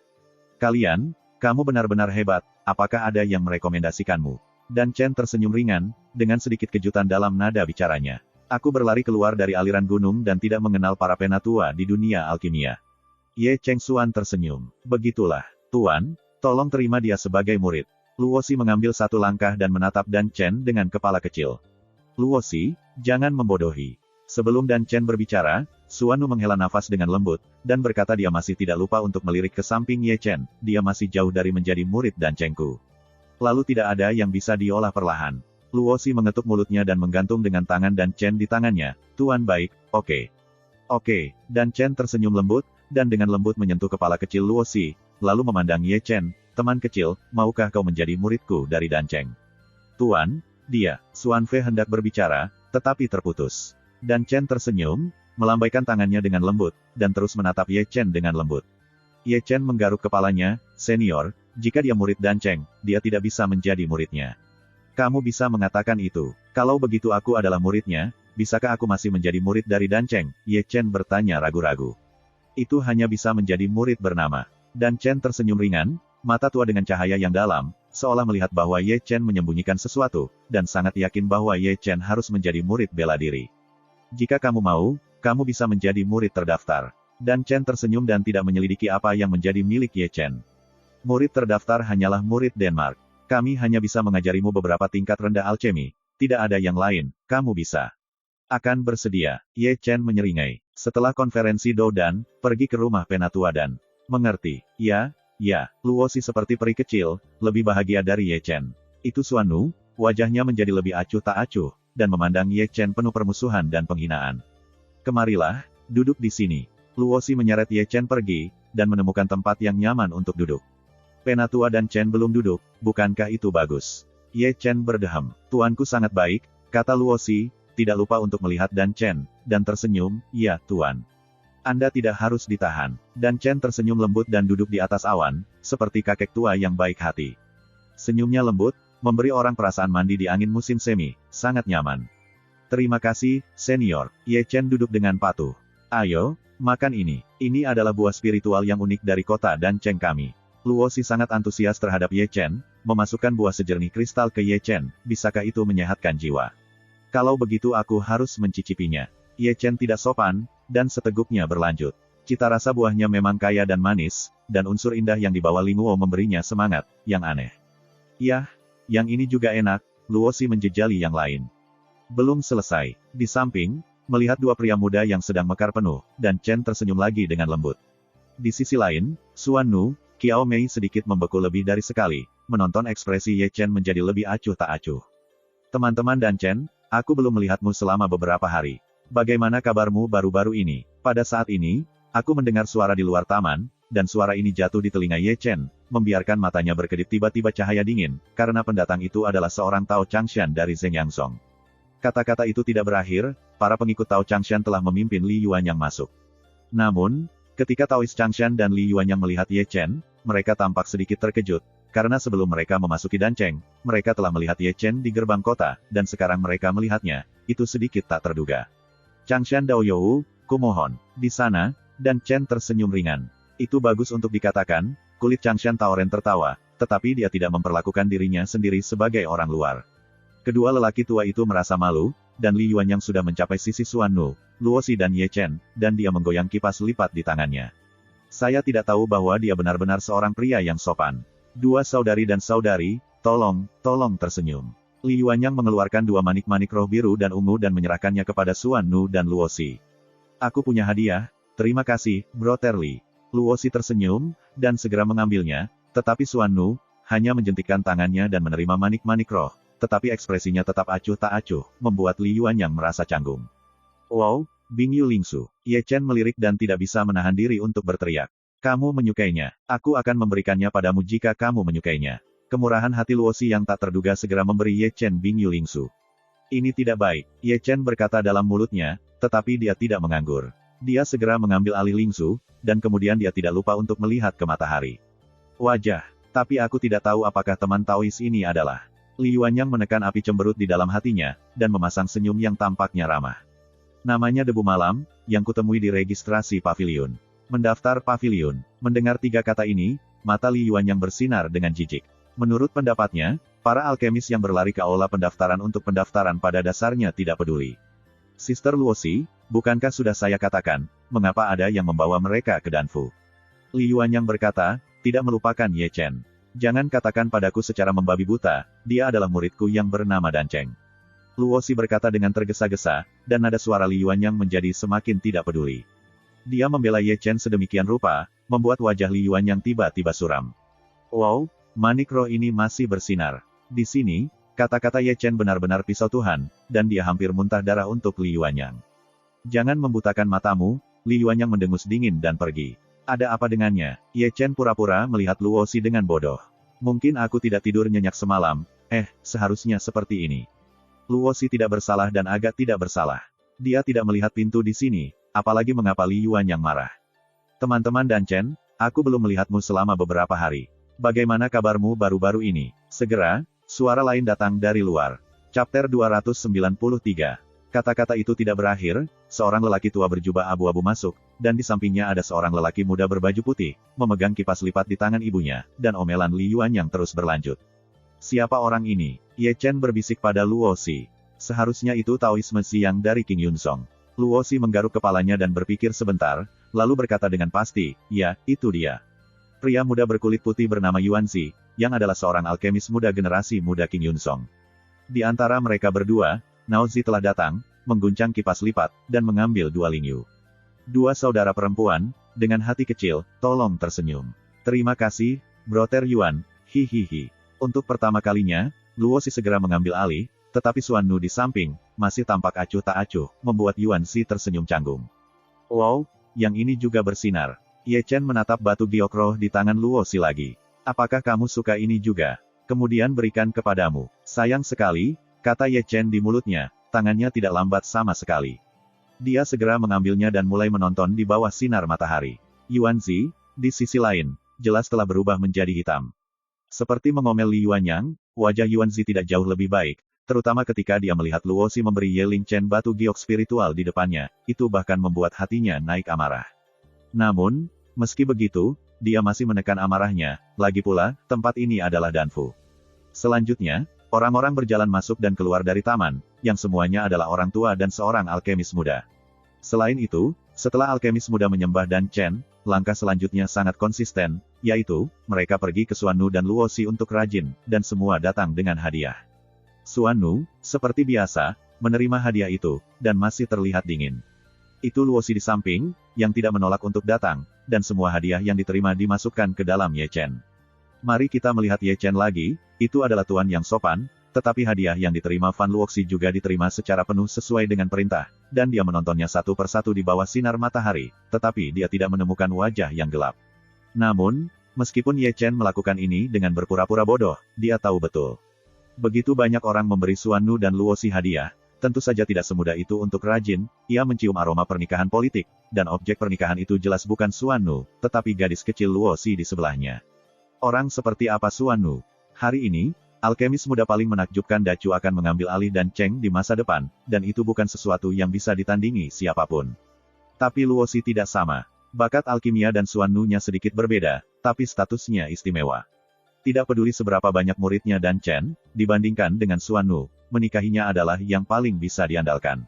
Kamu benar-benar hebat, apakah ada yang merekomendasikanmu?" Dan Chen tersenyum ringan, dengan sedikit kejutan dalam nada bicaranya. "Aku berlari keluar dari aliran gunung dan tidak mengenal para penatua di dunia alkimia." Ye Cheng Xuan tersenyum. "Begitulah, Tuan, tolong terima dia sebagai murid." Luosi mengambil satu langkah dan menatap Dan Chen dengan kepala kecil. "Luosi, jangan membodohi." Sebelum Dan Chen berbicara, Suanu menghela nafas dengan lembut, dan berkata dia masih tidak lupa untuk melirik ke samping Ye Chen, dia masih jauh dari menjadi murid Danchengku. Lalu tidak ada yang bisa diolah perlahan. Luosi mengetuk mulutnya dan menggantung dengan tangan Dan Chen di tangannya. "Tuan baik, oke." "Oke." Dan Chen tersenyum lembut, dan dengan lembut menyentuh kepala kecil Luosi, lalu memandang Ye Chen, "Teman kecil, maukah kau menjadi muridku dari Dancheng?" "Tuan," Xuanfei hendak berbicara, tetapi terputus. Dan Chen tersenyum, melambaikan tangannya dengan lembut, dan terus menatap Ye Chen dengan lembut. Ye Chen menggaruk kepalanya. "Senior, jika dia murid Dancheng, dia tidak bisa menjadi muridnya." "Kamu bisa mengatakan itu. Kalau begitu aku adalah muridnya, bisakah aku masih menjadi murid dari Dancheng?" Ye Chen bertanya ragu-ragu. "Itu hanya bisa menjadi murid bernama." Dan Chen tersenyum ringan, mata tua dengan cahaya yang dalam, seolah melihat bahwa Ye Chen menyembunyikan sesuatu, dan sangat yakin bahwa Ye Chen harus menjadi murid bela diri. "Jika kamu mau, kamu bisa menjadi murid terdaftar." Dan Chen tersenyum dan tidak menyelidiki apa yang menjadi milik Ye Chen. "Murid terdaftar hanyalah murid Denmark. Kami hanya bisa mengajarimu beberapa tingkat rendah alchemy, tidak ada yang lain, kamu bisa." "Akan bersedia." Ye Chen menyeringai. "Setelah konferensi Doudan, pergi ke rumah penatua dan..." "Mengerti." Ya, Luosi seperti peri kecil, lebih bahagia dari Ye Chen. Itu Suanu, wajahnya menjadi lebih acuh tak acuh, dan memandang Ye Chen penuh permusuhan dan penghinaan. "Kemarilah, duduk di sini." Luosi menyeret Ye Chen pergi, dan menemukan tempat yang nyaman untuk duduk. "Penatua dan Chen belum duduk, bukankah itu bagus?" Ye Chen berdeham. "Tuanku sangat baik," kata Luosi, tidak lupa untuk melihat Dan Chen, dan tersenyum. "Ya, Tuan. Anda tidak harus ditahan." Dan Chen tersenyum lembut dan duduk di atas awan, seperti kakek tua yang baik hati. Senyumnya lembut, memberi orang perasaan mandi di angin musim semi, sangat nyaman. "Terima kasih, senior." Ye Chen duduk dengan patuh. "Ayo, makan ini. Ini adalah buah spiritual yang unik dari kota Dancheng kami." Luosi sangat antusias terhadap Ye Chen, memasukkan buah sejernih kristal ke Ye Chen, "Bisakah itu menyehatkan jiwa? Kalau begitu aku harus mencicipinya." Ye Chen tidak sopan, dan seteguknya berlanjut. Cita rasa buahnya memang kaya dan manis, dan unsur indah yang dibawa Linguo memberinya semangat, yang aneh. "Yah, yang ini juga enak." Luosi menjejali yang lain. Belum selesai. Di samping, melihat dua pria muda yang sedang mekar penuh, Dan Chen tersenyum lagi dengan lembut. Di sisi lain, Suanu, Qiao Mei sedikit membeku lebih dari sekali, menonton ekspresi Ye Chen menjadi lebih acuh tak acuh. "Teman-teman Dan Chen, Aku belum melihatmu selama beberapa hari. Bagaimana kabarmu baru-baru ini? Pada saat ini, aku mendengar suara di luar taman, dan suara ini jatuh di telinga Ye Chen, membiarkan matanya berkedip tiba-tiba cahaya dingin, karena pendatang itu adalah seorang Tao Changshan dari Zeng Yangsong. Kata-kata itu tidak berakhir, para pengikut Tao Changshan telah memimpin Li Yuanyang masuk. Namun, ketika Taois Changshan dan Li Yuanyang melihat Ye Chen, mereka tampak sedikit terkejut, karena sebelum mereka memasuki Dancheng, mereka telah melihat Ye Chen di gerbang kota, dan sekarang mereka melihatnya, itu sedikit tak terduga. Changshan Daoyou, kumohon, di sana, dan Chen tersenyum ringan. Itu bagus untuk dikatakan, kulit Changshan Taoren tertawa, tetapi dia tidak memperlakukan dirinya sendiri sebagai orang luar. Kedua lelaki tua itu merasa malu, dan Li Yuanyang sudah mencapai sisi Xuan Nu, Luosi dan Ye Chen, dan dia menggoyang kipas lipat di tangannya. Saya tidak tahu bahwa dia benar-benar seorang pria yang sopan. Dua saudari dan saudari, tolong tersenyum. Li Yuanyang mengeluarkan dua manik-manik roh biru dan ungu dan menyerahkannya kepada Xuan Nu dan Luosi. Aku punya hadiah, terima kasih, Brother Li. Luosi tersenyum, dan segera mengambilnya, tetapi Xuan Nu hanya menjentikkan tangannya dan menerima manik-manik roh, tetapi ekspresinya tetap acuh tak acuh, membuat Li Yuanyang merasa canggung. Wow, Bingyu Lingsu. Ye Chen melirik dan tidak bisa menahan diri untuk berteriak. Kamu menyukainya. Aku akan memberikannya padamu jika kamu menyukainya. Kemurahan hati Luosi yang tak terduga segera memberi Ye Chen Bingyu Lingsu. Ini tidak baik, Ye Chen berkata dalam mulutnya, tetapi dia tidak menganggur. Dia segera mengambil alih Lingsu, dan kemudian dia tidak lupa untuk melihat ke matahari. Wajah, tapi aku tidak tahu apakah teman Taois ini adalah. Li Yuanyang menekan api cemberut di dalam hatinya, dan memasang senyum yang tampaknya ramah. Namanya Debu Malam, yang kutemui di registrasi pavilion. Mendaftar pavilion. Mendengar tiga kata ini, mata Li Yuanyang bersinar dengan jijik. Menurut pendapatnya, para alkemis yang berlari ke aula pendaftaran untuk pendaftaran pada dasarnya tidak peduli. Sister Luosi, bukankah sudah saya katakan, mengapa ada yang membawa mereka ke Danfu? Li Yuanyang berkata, tidak melupakan Ye Chen. Jangan katakan padaku secara membabi buta, dia adalah muridku yang bernama Dancheng. Luosi berkata dengan tergesa-gesa, dan nada suara Li Yuanyang menjadi semakin tidak peduli. Dia membela Ye Chen sedemikian rupa, membuat wajah Li Yuanyang tiba-tiba suram. Wow, manik roh ini masih bersinar. Di sini, kata-kata Ye Chen benar-benar pisau Tuhan, dan dia hampir muntah darah untuk Li Yuanyang. Jangan membutakan matamu, Li Yuanyang mendengus dingin dan pergi. Ada apa dengannya? Ye Chen pura-pura melihat Luosi dengan bodoh. Mungkin aku tidak tidur nyenyak semalam, seharusnya seperti ini. Luosi tidak bersalah dan agak tidak bersalah. Dia tidak melihat pintu di sini, apalagi mengapa Li Yuanyang marah. Teman-teman Danchen, aku belum melihatmu selama beberapa hari. Bagaimana kabarmu baru-baru ini? Segera, suara lain datang dari luar. Chapter 293. Kata-kata itu tidak berakhir, seorang lelaki tua berjubah abu-abu masuk, dan di sampingnya ada seorang lelaki muda berbaju putih, memegang kipas lipat di tangan ibunya, dan omelan Li Yuanyang terus berlanjut. Siapa orang ini? Ye Chen berbisik pada Luosi. Seharusnya itu Taoisme Siang dari King Yunsong. Luosi menggaruk kepalanya dan berpikir sebentar, lalu berkata dengan pasti, ya, itu dia. Pria muda berkulit putih bernama Yuanzi, yang adalah seorang alkemis muda generasi muda King Yunsong. Di antara mereka berdua, Naozi telah datang, mengguncang kipas lipat, dan mengambil dua lingyu. Dua saudara perempuan, dengan hati kecil, tolong tersenyum. Terima kasih, Brother Yuan, hihihi. Untuk pertama kalinya, Luosi segera mengambil alih, tetapi Xuan Nu di samping, masih tampak acuh tak acuh, membuat Yuanzi tersenyum canggung. Wow, yang ini juga bersinar. Ye Chen menatap batu giok roh di tangan Luosi lagi. Apakah kamu suka ini juga? Kemudian berikan kepadamu. Sayang sekali, kata Ye Chen di mulutnya, tangannya tidak lambat sama sekali. Dia segera mengambilnya dan mulai menonton di bawah sinar matahari. Yuanzi, di sisi lain, jelas telah berubah menjadi hitam. Seperti mengomel Li Yuanyang, wajah Yuanzi tidak jauh lebih baik, terutama ketika dia melihat Luosi memberi Ye Ling Chen batu giok spiritual di depannya, itu bahkan membuat hatinya naik amarah. Namun, meski begitu, dia masih menekan amarahnya, lagi pula, tempat ini adalah Danfu. Selanjutnya, orang-orang berjalan masuk dan keluar dari taman, yang semuanya adalah orang tua dan seorang alkemis muda. Selain itu, setelah alkemis muda menyembah Dan Chen, langkah selanjutnya sangat konsisten, yaitu, mereka pergi ke Xuan Nu dan Luosi untuk rajin, dan semua datang dengan hadiah. Xuan Nu, seperti biasa, menerima hadiah itu, dan masih terlihat dingin. Itu Luosi di samping, yang tidak menolak untuk datang, dan semua hadiah yang diterima dimasukkan ke dalam Ye Chen. Mari kita melihat Ye Chen lagi, itu adalah tuan yang sopan, tetapi hadiah yang diterima Fan Luoxi juga diterima secara penuh sesuai dengan perintah, dan dia menontonnya satu persatu di bawah sinar matahari, tetapi dia tidak menemukan wajah yang gelap. Namun, meskipun Ye Chen melakukan ini dengan berpura-pura bodoh, dia tahu betul. Begitu banyak orang memberi Suanu dan Luoxi hadiah, tentu saja tidak semudah itu untuk rajin, ia mencium aroma pernikahan politik, dan objek pernikahan itu jelas bukan Suanu, tetapi gadis kecil Luoxi di sebelahnya. Orang seperti apa Suanu? Hari ini, alkemis muda paling menakjubkan Dacu akan mengambil alih Dan Cheng di masa depan, dan itu bukan sesuatu yang bisa ditandingi siapapun. Tapi Luoxi tidak sama. Bakat alkimia dan Suanu-nya sedikit berbeda, tapi statusnya istimewa. Tidak peduli seberapa banyak muridnya Dan Chen, dibandingkan dengan Suanu, menikahinya adalah yang paling bisa diandalkan.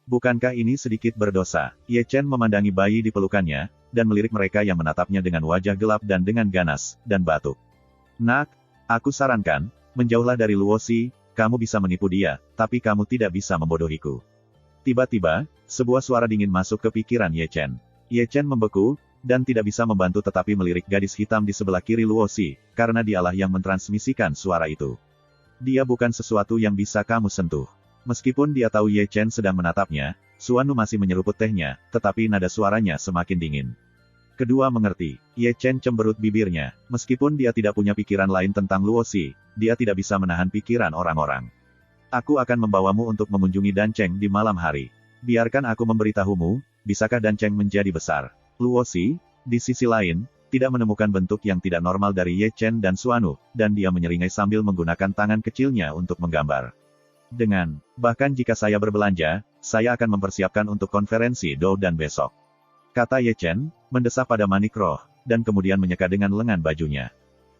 Bukankah ini sedikit berdosa? Ye Chen memandangi bayi di pelukannya, dan melirik mereka yang menatapnya dengan wajah gelap dan dengan ganas, dan batuk. Nak, aku sarankan, menjauhlah dari Luoxi, kamu bisa menipu dia, tapi kamu tidak bisa membodohiku. Tiba-tiba, sebuah suara dingin masuk ke pikiran Ye Chen. Ye Chen membeku, dan tidak bisa membantu tetapi melirik gadis hitam di sebelah kiri Luoxi, karena dialah yang mentransmisikan suara itu. Dia bukan sesuatu yang bisa kamu sentuh. Meskipun dia tahu Ye Chen sedang menatapnya, Suanu masih menyeruput tehnya, tetapi nada suaranya semakin dingin. Kedua mengerti. Ye Chen cemberut bibirnya. Meskipun dia tidak punya pikiran lain tentang Luoxi, dia tidak bisa menahan pikiran orang-orang. Aku akan membawamu untuk mengunjungi Dan Cheng di malam hari. Biarkan aku memberitahumu, bisakah Dan Cheng menjadi besar? Luoxi, di sisi lain, tidak menemukan bentuk yang tidak normal dari Ye Chen dan Suanu, dan dia menyeringai sambil menggunakan tangan kecilnya untuk menggambar. Bahkan jika saya berbelanja, saya akan mempersiapkan untuk konferensi Dou Dan besok. Kata Ye Chen, mendesah pada manik roh, dan kemudian menyeka dengan lengan bajunya.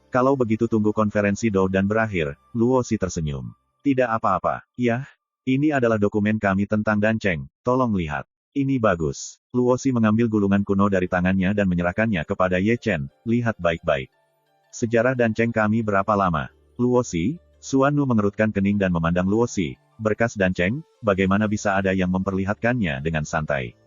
Kalau begitu tunggu konferensi Dou Dan berakhir, Luoxi tersenyum. Tidak apa-apa, yah, ini adalah dokumen kami tentang Dan Cheng, tolong lihat. Ini bagus. Luoxi mengambil gulungan kuno dari tangannya dan menyerahkannya kepada Ye Chen, lihat baik-baik. Sejarah Dan Cheng kami berapa lama? Luoxi, Suanu mengerutkan kening dan memandang Luoxi, berkas Dan Cheng, bagaimana bisa ada yang memperlihatkannya dengan santai?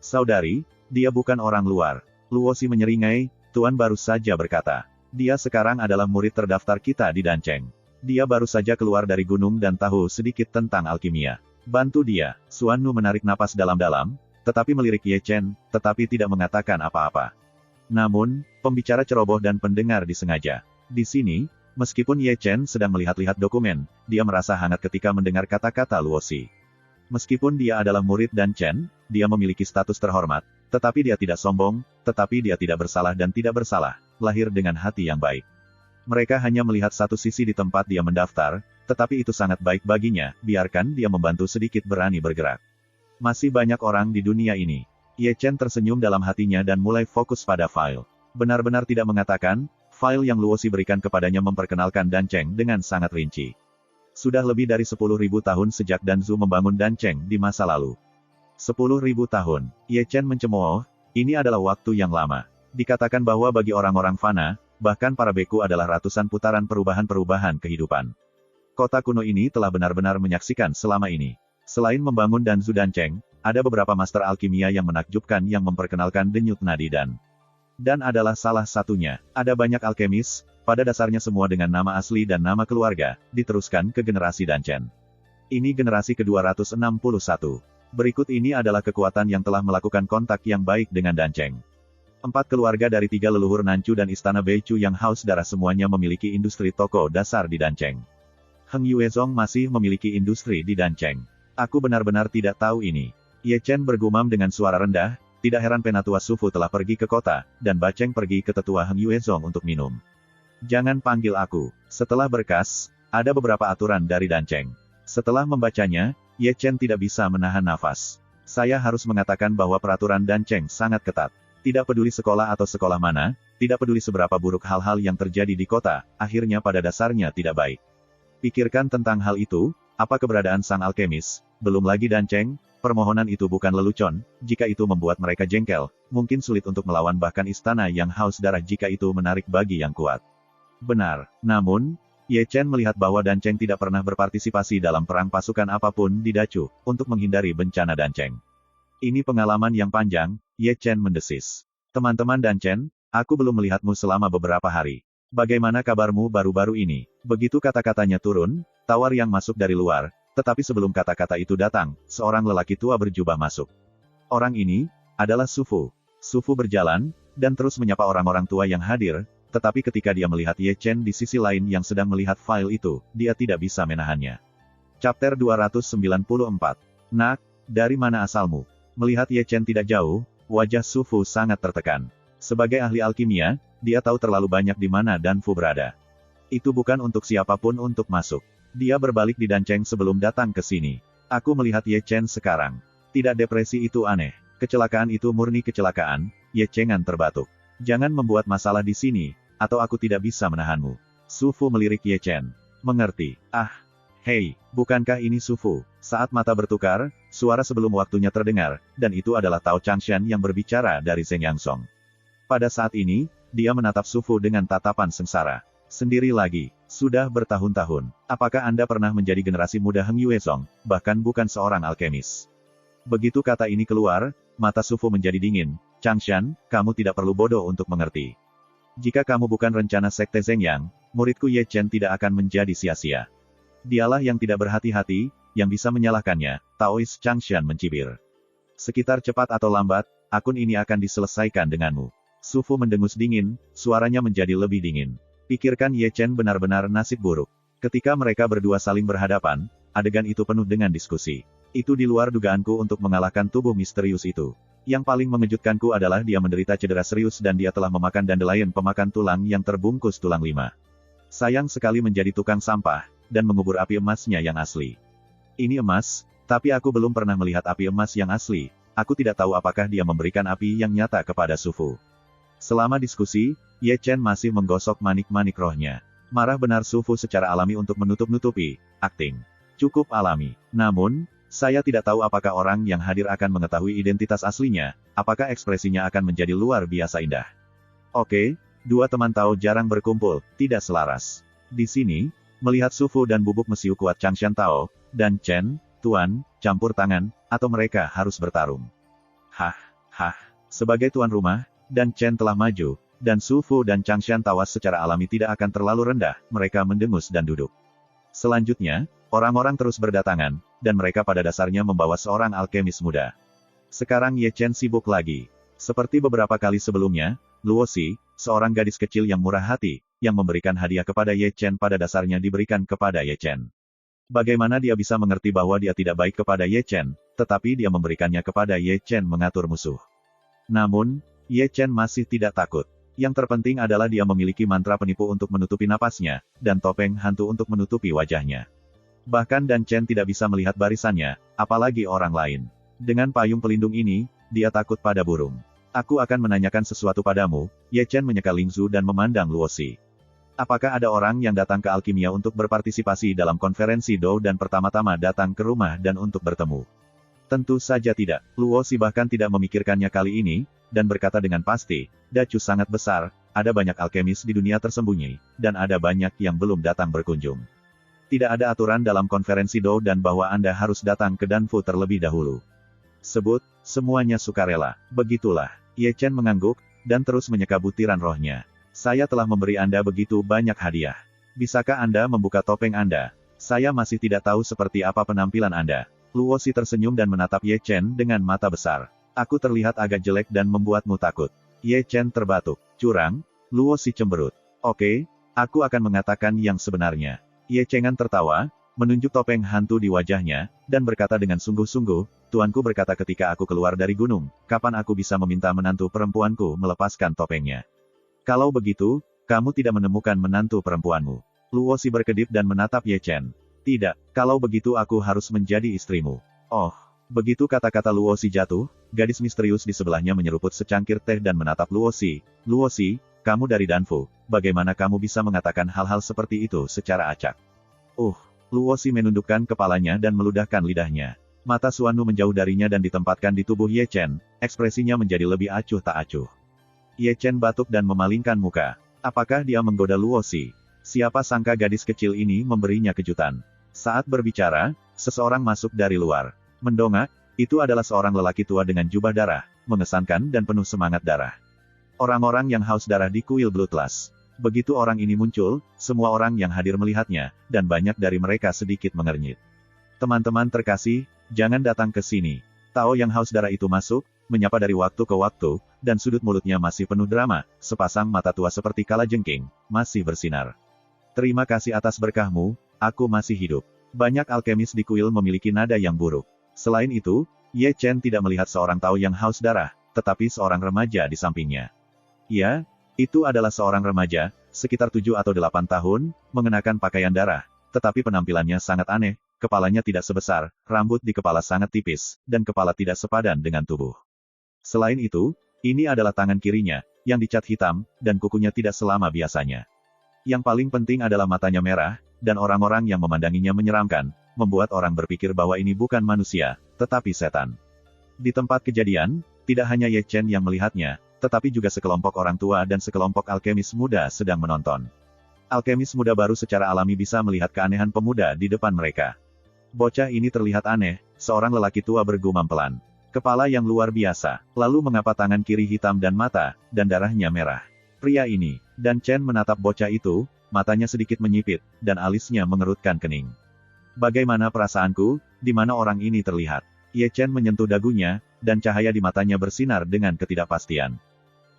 Saudari, dia bukan orang luar. Luoxi menyeringai, Tuan baru saja berkata. Dia sekarang adalah murid terdaftar kita di Dan Cheng. Dia baru saja keluar dari gunung dan tahu sedikit tentang alkimia. Bantu dia. Suanu menarik napas dalam-dalam, tetapi melirik Ye Chen, tetapi tidak mengatakan apa-apa. Namun, pembicara ceroboh dan pendengar disengaja. Di sini, meskipun Ye Chen sedang melihat-lihat dokumen, dia merasa hangat ketika mendengar kata-kata Luoxi. Meskipun dia adalah murid Dan Chen, dia memiliki status terhormat, tetapi dia tidak sombong, tetapi dia tidak bersalah dan tidak bersalah, lahir dengan hati yang baik. Mereka hanya melihat satu sisi di tempat dia mendaftar, tetapi itu sangat baik baginya, biarkan dia membantu sedikit berani bergerak. Masih banyak orang di dunia ini. Ye Chen tersenyum dalam hatinya dan mulai fokus pada file. Benar-benar tidak mengatakan, file yang Luoxi berikan kepadanya memperkenalkan Dan Cheng dengan sangat rinci. Sudah lebih dari 10.000 tahun sejak Danzu membangun Dan Cheng di masa lalu. 10.000 tahun. Ye Chen mencemooh, ini adalah waktu yang lama. Dikatakan bahwa bagi orang-orang fana, bahkan para beku adalah ratusan putaran perubahan-perubahan kehidupan. Kota kuno ini telah benar-benar menyaksikan selama ini. Selain membangun Danzu Dan Cheng, ada beberapa master alkimia yang menakjubkan yang memperkenalkan denyut nadi Dan adalah salah satunya. Ada banyak alkemis, pada dasarnya semua dengan nama asli dan nama keluarga, diteruskan ke generasi Dan Chen. Ini generasi ke-261. Berikut ini adalah kekuatan yang telah melakukan kontak yang baik dengan Dan Cheng. 4 keluarga dari 3 leluhur Nanchu dan istana Beichu yang haus darah semuanya memiliki industri toko dasar di Dan Cheng. Heng Yuezong masih memiliki industri di Dan Cheng. Aku benar-benar tidak tahu ini. Ye Chen bergumam dengan suara rendah, tidak heran Penatua Sufu telah pergi ke kota, dan Bacheng pergi ke tetua Heng Yuezong untuk minum. Jangan panggil aku. Setelah berkas, ada beberapa aturan dari Dan Cheng. Setelah membacanya, Ye Chen tidak bisa menahan nafas. Saya harus mengatakan bahwa peraturan Dan Cheng sangat ketat. Tidak peduli sekolah atau sekolah mana, tidak peduli seberapa buruk hal-hal yang terjadi di kota, akhirnya pada dasarnya tidak baik. Pikirkan tentang hal itu, apa keberadaan sang alkemis, belum lagi Dan Cheng, permohonan itu bukan lelucon, jika itu membuat mereka jengkel, mungkin sulit untuk melawan bahkan istana yang haus darah jika itu menarik bagi yang kuat. Benar, namun, Ye Chen melihat bahwa Dan Cheng tidak pernah berpartisipasi dalam perang pasukan apapun di Dacu, untuk menghindari bencana Dan Cheng. Ini pengalaman yang panjang, Ye Chen mendesis. Teman-teman Dan Chen, aku belum melihatmu selama beberapa hari. Bagaimana kabarmu baru-baru ini? Begitu kata-katanya turun, Tawar yang masuk dari luar, tetapi sebelum kata-kata itu datang, seorang lelaki tua berjubah masuk. Orang ini adalah Sufu. Sufu berjalan, dan terus menyapa orang-orang tua yang hadir, tetapi ketika dia melihat Ye Chen di sisi lain yang sedang melihat file itu, dia tidak bisa menahannya. Chapter 294. Nak, dari mana asalmu? Melihat Ye Chen tidak jauh, wajah Sufu sangat tertekan. Sebagai ahli alkimia, dia tahu terlalu banyak di mana Danfu berada. Itu bukan untuk siapapun untuk masuk. Dia berbalik di Dancheng sebelum datang ke sini. Aku melihat Ye Chen sekarang. Tidak depresi itu aneh. Kecelakaan itu murni kecelakaan, Ye Chengan terbatuk. Jangan membuat masalah di sini, atau aku tidak bisa menahanmu. Sufu melirik Ye Chen. Mengerti. Hei, bukankah ini Sufu? Saat mata bertukar, suara sebelum waktunya terdengar, dan itu adalah Tao Changshan yang berbicara dari Zeng Yangsong. Pada saat ini, dia menatap Sufu dengan tatapan sengsara. Sendiri lagi, sudah bertahun-tahun. Apakah Anda pernah menjadi generasi muda Heng Yuezong, bahkan bukan seorang alkemis? Begitu kata ini keluar, mata Sufu menjadi dingin. Changshan, kamu tidak perlu bodoh untuk mengerti. Jika kamu bukan rencana sekte Zeng Yang, muridku Ye Chen tidak akan menjadi sia-sia. Dialah yang tidak berhati-hati, yang bisa menyalahkannya, Taois Changshan mencibir. Sekitar cepat atau lambat, akun ini akan diselesaikan denganmu. Sufu mendengus dingin, suaranya menjadi lebih dingin. Pikirkan Ye Chen benar-benar nasib buruk. Ketika mereka berdua saling berhadapan, adegan itu penuh dengan diskusi. Itu di luar dugaanku untuk mengalahkan tubuh misterius itu. Yang paling mengejutkanku adalah dia menderita cedera serius dan dia telah memakan dandelion pemakan tulang yang terbungkus tulang 5. Sayang sekali menjadi tukang sampah, dan mengubur api emasnya yang asli. Ini emas, tapi aku belum pernah melihat api emas yang asli. Aku tidak tahu apakah dia memberikan api yang nyata kepada Sufu. Selama diskusi, Ye Chen masih menggosok manik-manik rohnya. Marah benar Sufu secara alami untuk menutup-nutupi, akting. Cukup alami. Namun, saya tidak tahu apakah orang yang hadir akan mengetahui identitas aslinya, apakah ekspresinya akan menjadi luar biasa indah. Oke, dua teman Tao jarang berkumpul, tidak selaras. Di sini, melihat Sufu dan bubuk mesiu kuat Changshan Tao, dan Chen, Tuan, campur tangan, atau mereka harus bertarung. Sebagai tuan rumah, dan Chen telah maju, dan Sufu dan Changshan tawas secara alami tidak akan terlalu rendah, mereka mendengus dan duduk. Selanjutnya, orang-orang terus berdatangan, dan mereka pada dasarnya membawa seorang alkemis muda. Sekarang Ye Chen sibuk lagi. Seperti beberapa kali sebelumnya, Luo Xi, seorang gadis kecil yang murah hati, yang memberikan hadiah kepada Ye Chen pada dasarnya diberikan kepada Ye Chen. Bagaimana dia bisa mengerti bahwa dia tidak baik kepada Ye Chen, tetapi dia memberikannya kepada Ye Chen mengatur musuh. Namun, Ye Chen masih tidak takut. Yang terpenting adalah dia memiliki mantra penipu untuk menutupi napasnya, dan topeng hantu untuk menutupi wajahnya. Bahkan Dan Chen tidak bisa melihat barisannya, apalagi orang lain. Dengan payung pelindung ini, dia takut pada burung. Aku akan menanyakan sesuatu padamu, Ye Chen menyeka Lingzu dan memandang Luo Xi. Apakah ada orang yang datang ke alkimia untuk berpartisipasi dalam konferensi Dou dan pertama-tama datang ke rumah dan untuk bertemu? Tentu saja tidak. Luo Xi bahkan tidak memikirkannya kali ini, dan berkata dengan pasti, Dacu sangat besar, ada banyak alkemis di dunia tersembunyi, dan ada banyak yang belum datang berkunjung. Tidak ada aturan dalam konferensi Dou dan bahwa Anda harus datang ke Danfu terlebih dahulu. Sebut, semuanya sukarela. Begitulah. Ye Chen mengangguk, dan terus menyeka butiran rohnya. Saya telah memberi Anda begitu banyak hadiah. Bisakah Anda membuka topeng Anda? Saya masih tidak tahu seperti apa penampilan Anda. Luo Xi tersenyum dan menatap Ye Chen dengan mata besar. Aku terlihat agak jelek dan membuatmu takut. Ye Chen terbatuk. Curang? Luo Xi cemberut. Oke, aku akan mengatakan yang sebenarnya. Ye Chengan tertawa, menunjuk topeng hantu di wajahnya, dan berkata dengan sungguh-sungguh, Tuanku berkata ketika aku keluar dari gunung, kapan aku bisa meminta menantu perempuanku melepaskan topengnya? Kalau begitu, kamu tidak menemukan menantu perempuanmu. Luo Xi berkedip dan menatap Ye Chen. Tidak, kalau begitu aku harus menjadi istrimu. Oh. Begitu kata-kata Luo Xi jatuh, gadis misterius di sebelahnya menyeruput secangkir teh dan menatap Luo Xi. Luo Xi, kamu dari Danfu, bagaimana kamu bisa mengatakan hal-hal seperti itu secara acak? Luo Xi menundukkan kepalanya dan meludahkan lidahnya. Mata Suanu menjauh darinya dan ditempatkan di tubuh Ye Chen, ekspresinya menjadi lebih acuh tak acuh. Ye Chen batuk dan memalingkan muka. Apakah dia menggoda Luo Xi? Siapa sangka gadis kecil ini memberinya kejutan. Saat berbicara, seseorang masuk dari luar. Mendongak, itu adalah seorang lelaki tua dengan jubah darah, mengesankan dan penuh semangat darah. Orang-orang yang haus darah di kuil Bloodlust. Begitu orang ini muncul, semua orang yang hadir melihatnya, dan banyak dari mereka sedikit mengernyit. Teman-teman terkasih, jangan datang ke sini. Tao yang haus darah itu masuk, menyapa dari waktu ke waktu, dan sudut mulutnya masih penuh drama, sepasang mata tua seperti kalajengking, masih bersinar. Terima kasih atas berkahmu, aku masih hidup. Banyak alkemis di kuil memiliki nada yang buruk. Selain itu, Ye Chen tidak melihat seorang Tao yang haus darah, tetapi seorang remaja di sampingnya. Ya, itu adalah seorang remaja, sekitar 7 atau 8 tahun, mengenakan pakaian darah, tetapi penampilannya sangat aneh, kepalanya tidak sebesar, rambut di kepala sangat tipis, dan kepala tidak sepadan dengan tubuh. Selain itu, ini adalah tangan kirinya, yang dicat hitam, dan kukunya tidak selama biasanya. Yang paling penting adalah matanya merah, dan orang-orang yang memandanginya menyeramkan, membuat orang berpikir bahwa ini bukan manusia, tetapi setan. Di tempat kejadian, tidak hanya Ye Chen yang melihatnya, tetapi juga sekelompok orang tua dan sekelompok alkemis muda sedang menonton. Alkemis muda baru secara alami bisa melihat keanehan pemuda di depan mereka. Bocah ini terlihat aneh, seorang lelaki tua bergumam pelan. Kepala yang luar biasa, lalu mengapa tangan kiri hitam dan mata, dan darahnya merah. Pria ini, dan Chen menatap bocah itu, matanya sedikit menyipit, dan alisnya mengerutkan kening. Bagaimana perasaanku, di mana orang ini terlihat? Ye Chen menyentuh dagunya, dan cahaya di matanya bersinar dengan ketidakpastian.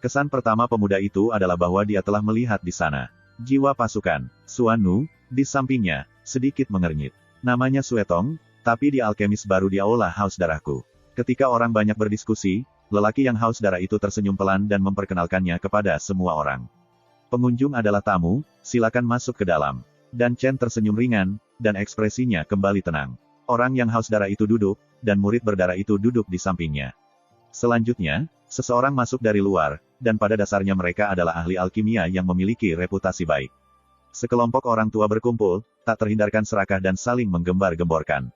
Kesan pertama pemuda itu adalah bahwa dia telah melihat di sana. Jiwa pasukan, Suanu, di sampingnya, sedikit mengernyit. Namanya Suetong, tapi dia alkemis baru di aula haus darahku. Ketika orang banyak berdiskusi, lelaki yang haus darah itu tersenyum pelan dan memperkenalkannya kepada semua orang. Pengunjung adalah tamu, silakan masuk ke dalam. Dan Chen tersenyum ringan, dan ekspresinya kembali tenang. Orang yang haus darah itu duduk, dan murid berdarah itu duduk di sampingnya. Selanjutnya, seseorang masuk dari luar, dan pada dasarnya mereka adalah ahli alkimia yang memiliki reputasi baik. Sekelompok orang tua berkumpul, tak terhindarkan serakah dan saling menggembar-gemborkan.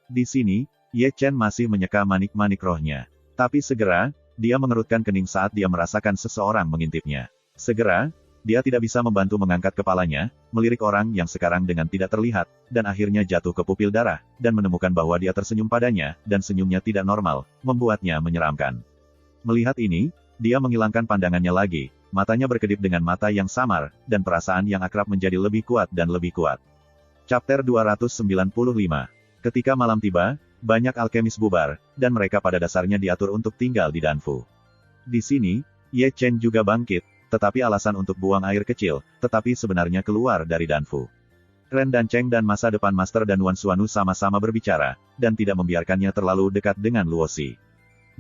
Di sini, Ye Chen masih menyeka manik-manik rohnya. Tapi segera, dia mengerutkan kening saat dia merasakan seseorang mengintipnya. Segera, dia tidak bisa membantu mengangkat kepalanya, melirik orang yang sekarang dengan tidak terlihat, dan akhirnya jatuh ke pupil darah, dan menemukan bahwa dia tersenyum padanya, dan senyumnya tidak normal, membuatnya menyeramkan. Melihat ini, dia menghilangkan pandangannya lagi, matanya berkedip dengan mata yang samar, dan perasaan yang akrab menjadi lebih kuat dan lebih kuat. Chapter 295. Ketika malam tiba, banyak alkemis bubar, dan mereka pada dasarnya diatur untuk tinggal di Danfu. Di sini, Ye Chen juga bangkit, tetapi alasan untuk buang air kecil, tetapi sebenarnya keluar dari Danfu. Ren dan Cheng dan masa depan Master dan Wan Suanu sama-sama berbicara, dan tidak membiarkannya terlalu dekat dengan Luosi.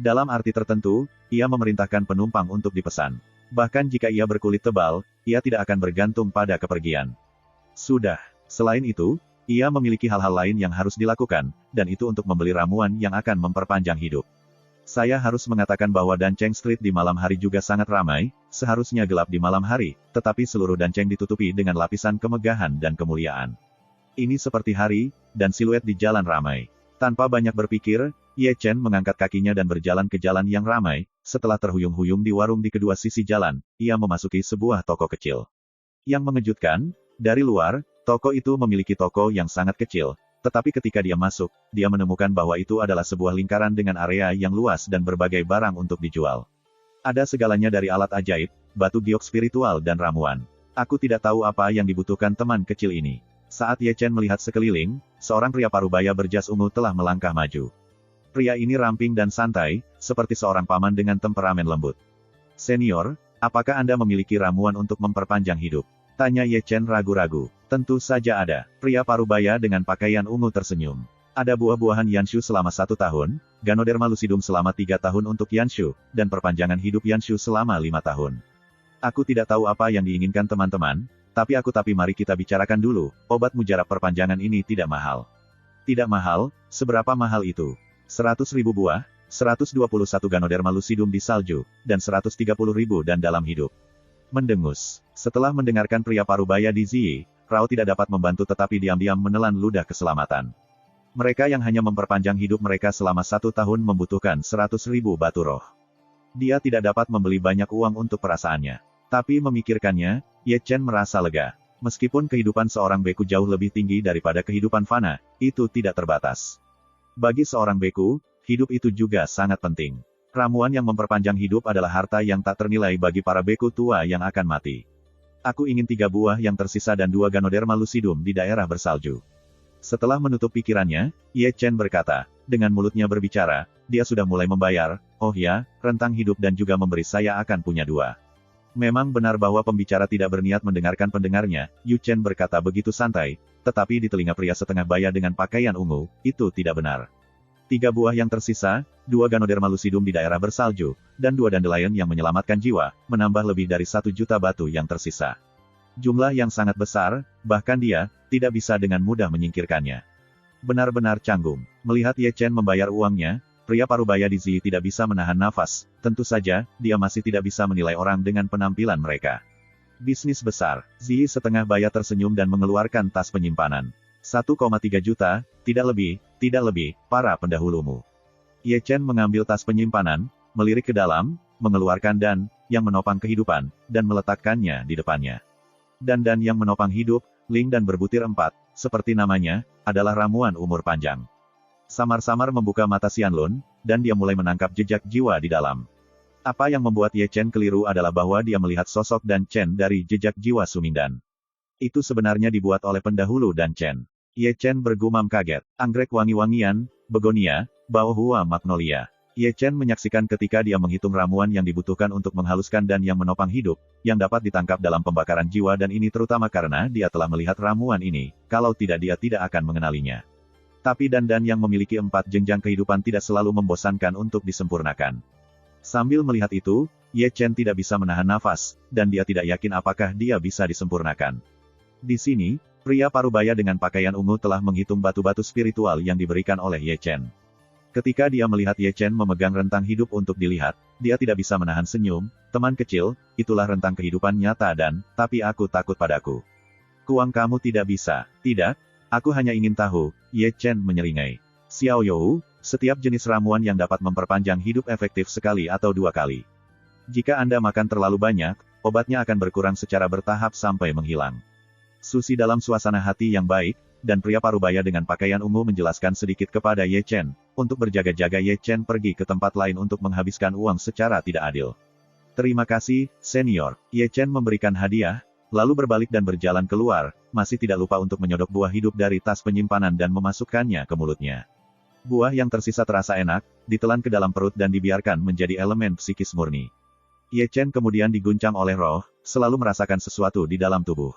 Dalam arti tertentu, ia memerintahkan penumpang untuk dipesan. Bahkan jika ia berkulit tebal, ia tidak akan bergantung pada kepergian. Sudah. Selain itu, ia memiliki hal-hal lain yang harus dilakukan, dan itu untuk membeli ramuan yang akan memperpanjang hidup. Saya harus mengatakan bahwa Dancheng Street di malam hari juga sangat ramai, seharusnya gelap di malam hari, tetapi seluruh Dancheng ditutupi dengan lapisan kemegahan dan kemuliaan. Ini seperti hari, dan siluet di jalan ramai. Tanpa banyak berpikir, Ye Chen mengangkat kakinya dan berjalan ke jalan yang ramai. Setelah terhuyung-huyung di warung di kedua sisi jalan, ia memasuki sebuah toko kecil. Yang mengejutkan, dari luar, toko itu memiliki toko yang sangat kecil, tetapi ketika dia masuk, dia menemukan bahwa itu adalah sebuah lingkaran dengan area yang luas dan berbagai barang untuk dijual. Ada segalanya dari alat ajaib, batu giok spiritual dan ramuan. Aku tidak tahu apa yang dibutuhkan teman kecil ini. Saat Ye Chen melihat sekeliling, seorang pria parubaya berjas ungu telah melangkah maju. Pria ini ramping dan santai, seperti seorang paman dengan temperamen lembut. Senior, apakah Anda memiliki ramuan untuk memperpanjang hidup? Tanya Ye Chen ragu-ragu. Tentu saja ada. Pria parubaya dengan pakaian ungu tersenyum. Ada buah-buahan Yanshu selama 1 tahun, Ganoderma lucidum selama 3 tahun untuk Yanshu, dan perpanjangan hidup Yanshu selama 5 tahun. Aku tidak tahu apa yang diinginkan teman-teman, tapi mari kita bicarakan dulu, obat mujarab perpanjangan ini tidak mahal. Tidak mahal, seberapa mahal itu? 100.000 buah, 121 Ganoderma lucidum di salju, dan 130.000 dan dalam hidup. Mendengus. Setelah mendengarkan pria parubaya di Ziyi, Rao tidak dapat membantu tetapi diam-diam menelan ludah keselamatan. Mereka yang hanya memperpanjang hidup mereka selama 1 tahun membutuhkan 100.000 batu roh. Dia tidak dapat membeli banyak uang untuk perasaannya. Tapi memikirkannya, Ye Chen merasa lega. Meskipun kehidupan seorang beku jauh lebih tinggi daripada kehidupan fana, itu tidak terbatas. Bagi seorang beku, hidup itu juga sangat penting. Ramuan yang memperpanjang hidup adalah harta yang tak ternilai bagi para beku tua yang akan mati. Aku ingin 3 buah yang tersisa dan 2 Ganoderma lucidum di daerah bersalju. Setelah menutup pikirannya, Ye Chen berkata, dengan mulutnya berbicara, dia sudah mulai membayar, oh ya, rentang hidup dan juga memberi saya akan punya 2. Memang benar bahwa pembicara tidak berniat mendengarkan pendengarnya, Yu Chen berkata begitu santai, tetapi di telinga pria setengah baya dengan pakaian ungu, itu tidak benar. 3 buah yang tersisa, 2 Ganoderma lucidum di daerah bersalju, dan 2 dandelion yang menyelamatkan jiwa, menambah lebih dari 1 juta batu yang tersisa. Jumlah yang sangat besar, bahkan dia, tidak bisa dengan mudah menyingkirkannya. Benar-benar canggung. Melihat Ye Chen membayar uangnya, pria parubaya di Zi tidak bisa menahan nafas, tentu saja, dia masih tidak bisa menilai orang dengan penampilan mereka. Bisnis besar. Zi setengah baya tersenyum dan mengeluarkan tas penyimpanan. 1,3 juta, tidak lebih, para pendahulumu. Ye Chen mengambil tas penyimpanan, melirik ke dalam, mengeluarkan dan, yang menopang kehidupan, dan meletakkannya di depannya. Dan yang menopang hidup, Ling dan berbutir 4, seperti namanya, adalah ramuan umur panjang. Samar-samar membuka mata Xianlun, dan dia mulai menangkap jejak jiwa di dalam. Apa yang membuat Ye Chen keliru adalah bahwa dia melihat sosok Dan Chen dari jejak jiwa Sumindan. Itu sebenarnya dibuat oleh pendahulu Dan Chen. Ye Chen bergumam kaget. Anggrek wangi-wangian, begonia, bau hua magnolia. Ye Chen menyaksikan ketika dia menghitung ramuan yang dibutuhkan untuk menghaluskan dan yang menopang hidup, yang dapat ditangkap dalam pembakaran jiwa dan ini terutama karena dia telah melihat ramuan ini, kalau tidak dia tidak akan mengenalinya. Tapi dan yang memiliki 4 jenjang kehidupan tidak selalu membosankan untuk disempurnakan. Sambil melihat itu, Ye Chen tidak bisa menahan nafas, dan dia tidak yakin apakah dia bisa disempurnakan. Di sini, pria parubaya dengan pakaian ungu telah menghitung batu-batu spiritual yang diberikan oleh Ye Chen. Ketika dia melihat Ye Chen memegang rentang hidup untuk dilihat, dia tidak bisa menahan senyum, teman kecil, itulah rentang kehidupan nyata dan, tapi aku takut padaku. Kuang kamu tidak bisa, tidak? Aku hanya ingin tahu, Ye Chen menyeringai. Xiao You, setiap jenis ramuan yang dapat memperpanjang hidup efektif sekali atau 2 kali. Jika Anda makan terlalu banyak, obatnya akan berkurang secara bertahap sampai menghilang. Susi dalam suasana hati yang baik, dan pria parubaya dengan pakaian ungu menjelaskan sedikit kepada Ye Chen, untuk berjaga-jaga Ye Chen pergi ke tempat lain untuk menghabiskan uang secara tidak adil. Terima kasih, senior. Ye Chen memberikan hadiah, lalu berbalik dan berjalan keluar, masih tidak lupa untuk menyodok buah hidup dari tas penyimpanan dan memasukkannya ke mulutnya. Buah yang tersisa terasa enak, ditelan ke dalam perut dan dibiarkan menjadi elemen psikis murni. Ye Chen kemudian diguncang oleh roh, selalu merasakan sesuatu di dalam tubuh.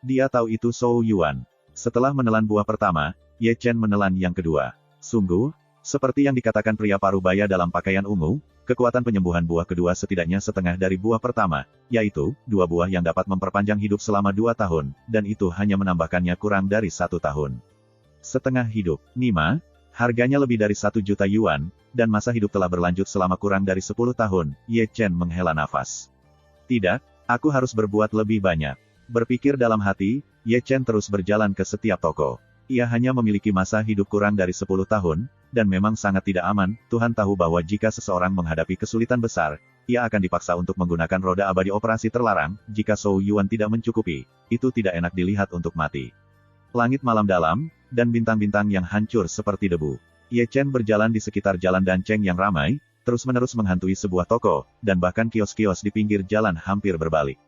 Dia tahu itu Zhou Yuan. Setelah menelan buah pertama, Ye Chen menelan yang kedua. Sungguh, seperti yang dikatakan pria parubaya dalam pakaian ungu, kekuatan penyembuhan buah kedua setidaknya setengah dari buah pertama, yaitu, 2 buah yang dapat memperpanjang hidup selama 2 tahun, dan itu hanya menambahkannya kurang dari 1 tahun. Setengah hidup, Nima, harganya lebih dari 1 juta yuan, dan masa hidup telah berlanjut selama kurang dari 10 tahun, Ye Chen menghela nafas. Tidak, aku harus berbuat lebih banyak. Berpikir dalam hati, Ye Chen terus berjalan ke setiap toko. Ia hanya memiliki masa hidup kurang dari 10 tahun, dan memang sangat tidak aman, Tuhan tahu bahwa jika seseorang menghadapi kesulitan besar, ia akan dipaksa untuk menggunakan roda abadi operasi terlarang, jika Zhou Yuan tidak mencukupi, itu tidak enak dilihat untuk mati. Langit malam dalam, dan bintang-bintang yang hancur seperti debu. Ye Chen berjalan di sekitar jalan Danceng yang ramai, terus-menerus menghantui sebuah toko, dan bahkan kios-kios di pinggir jalan hampir berbalik.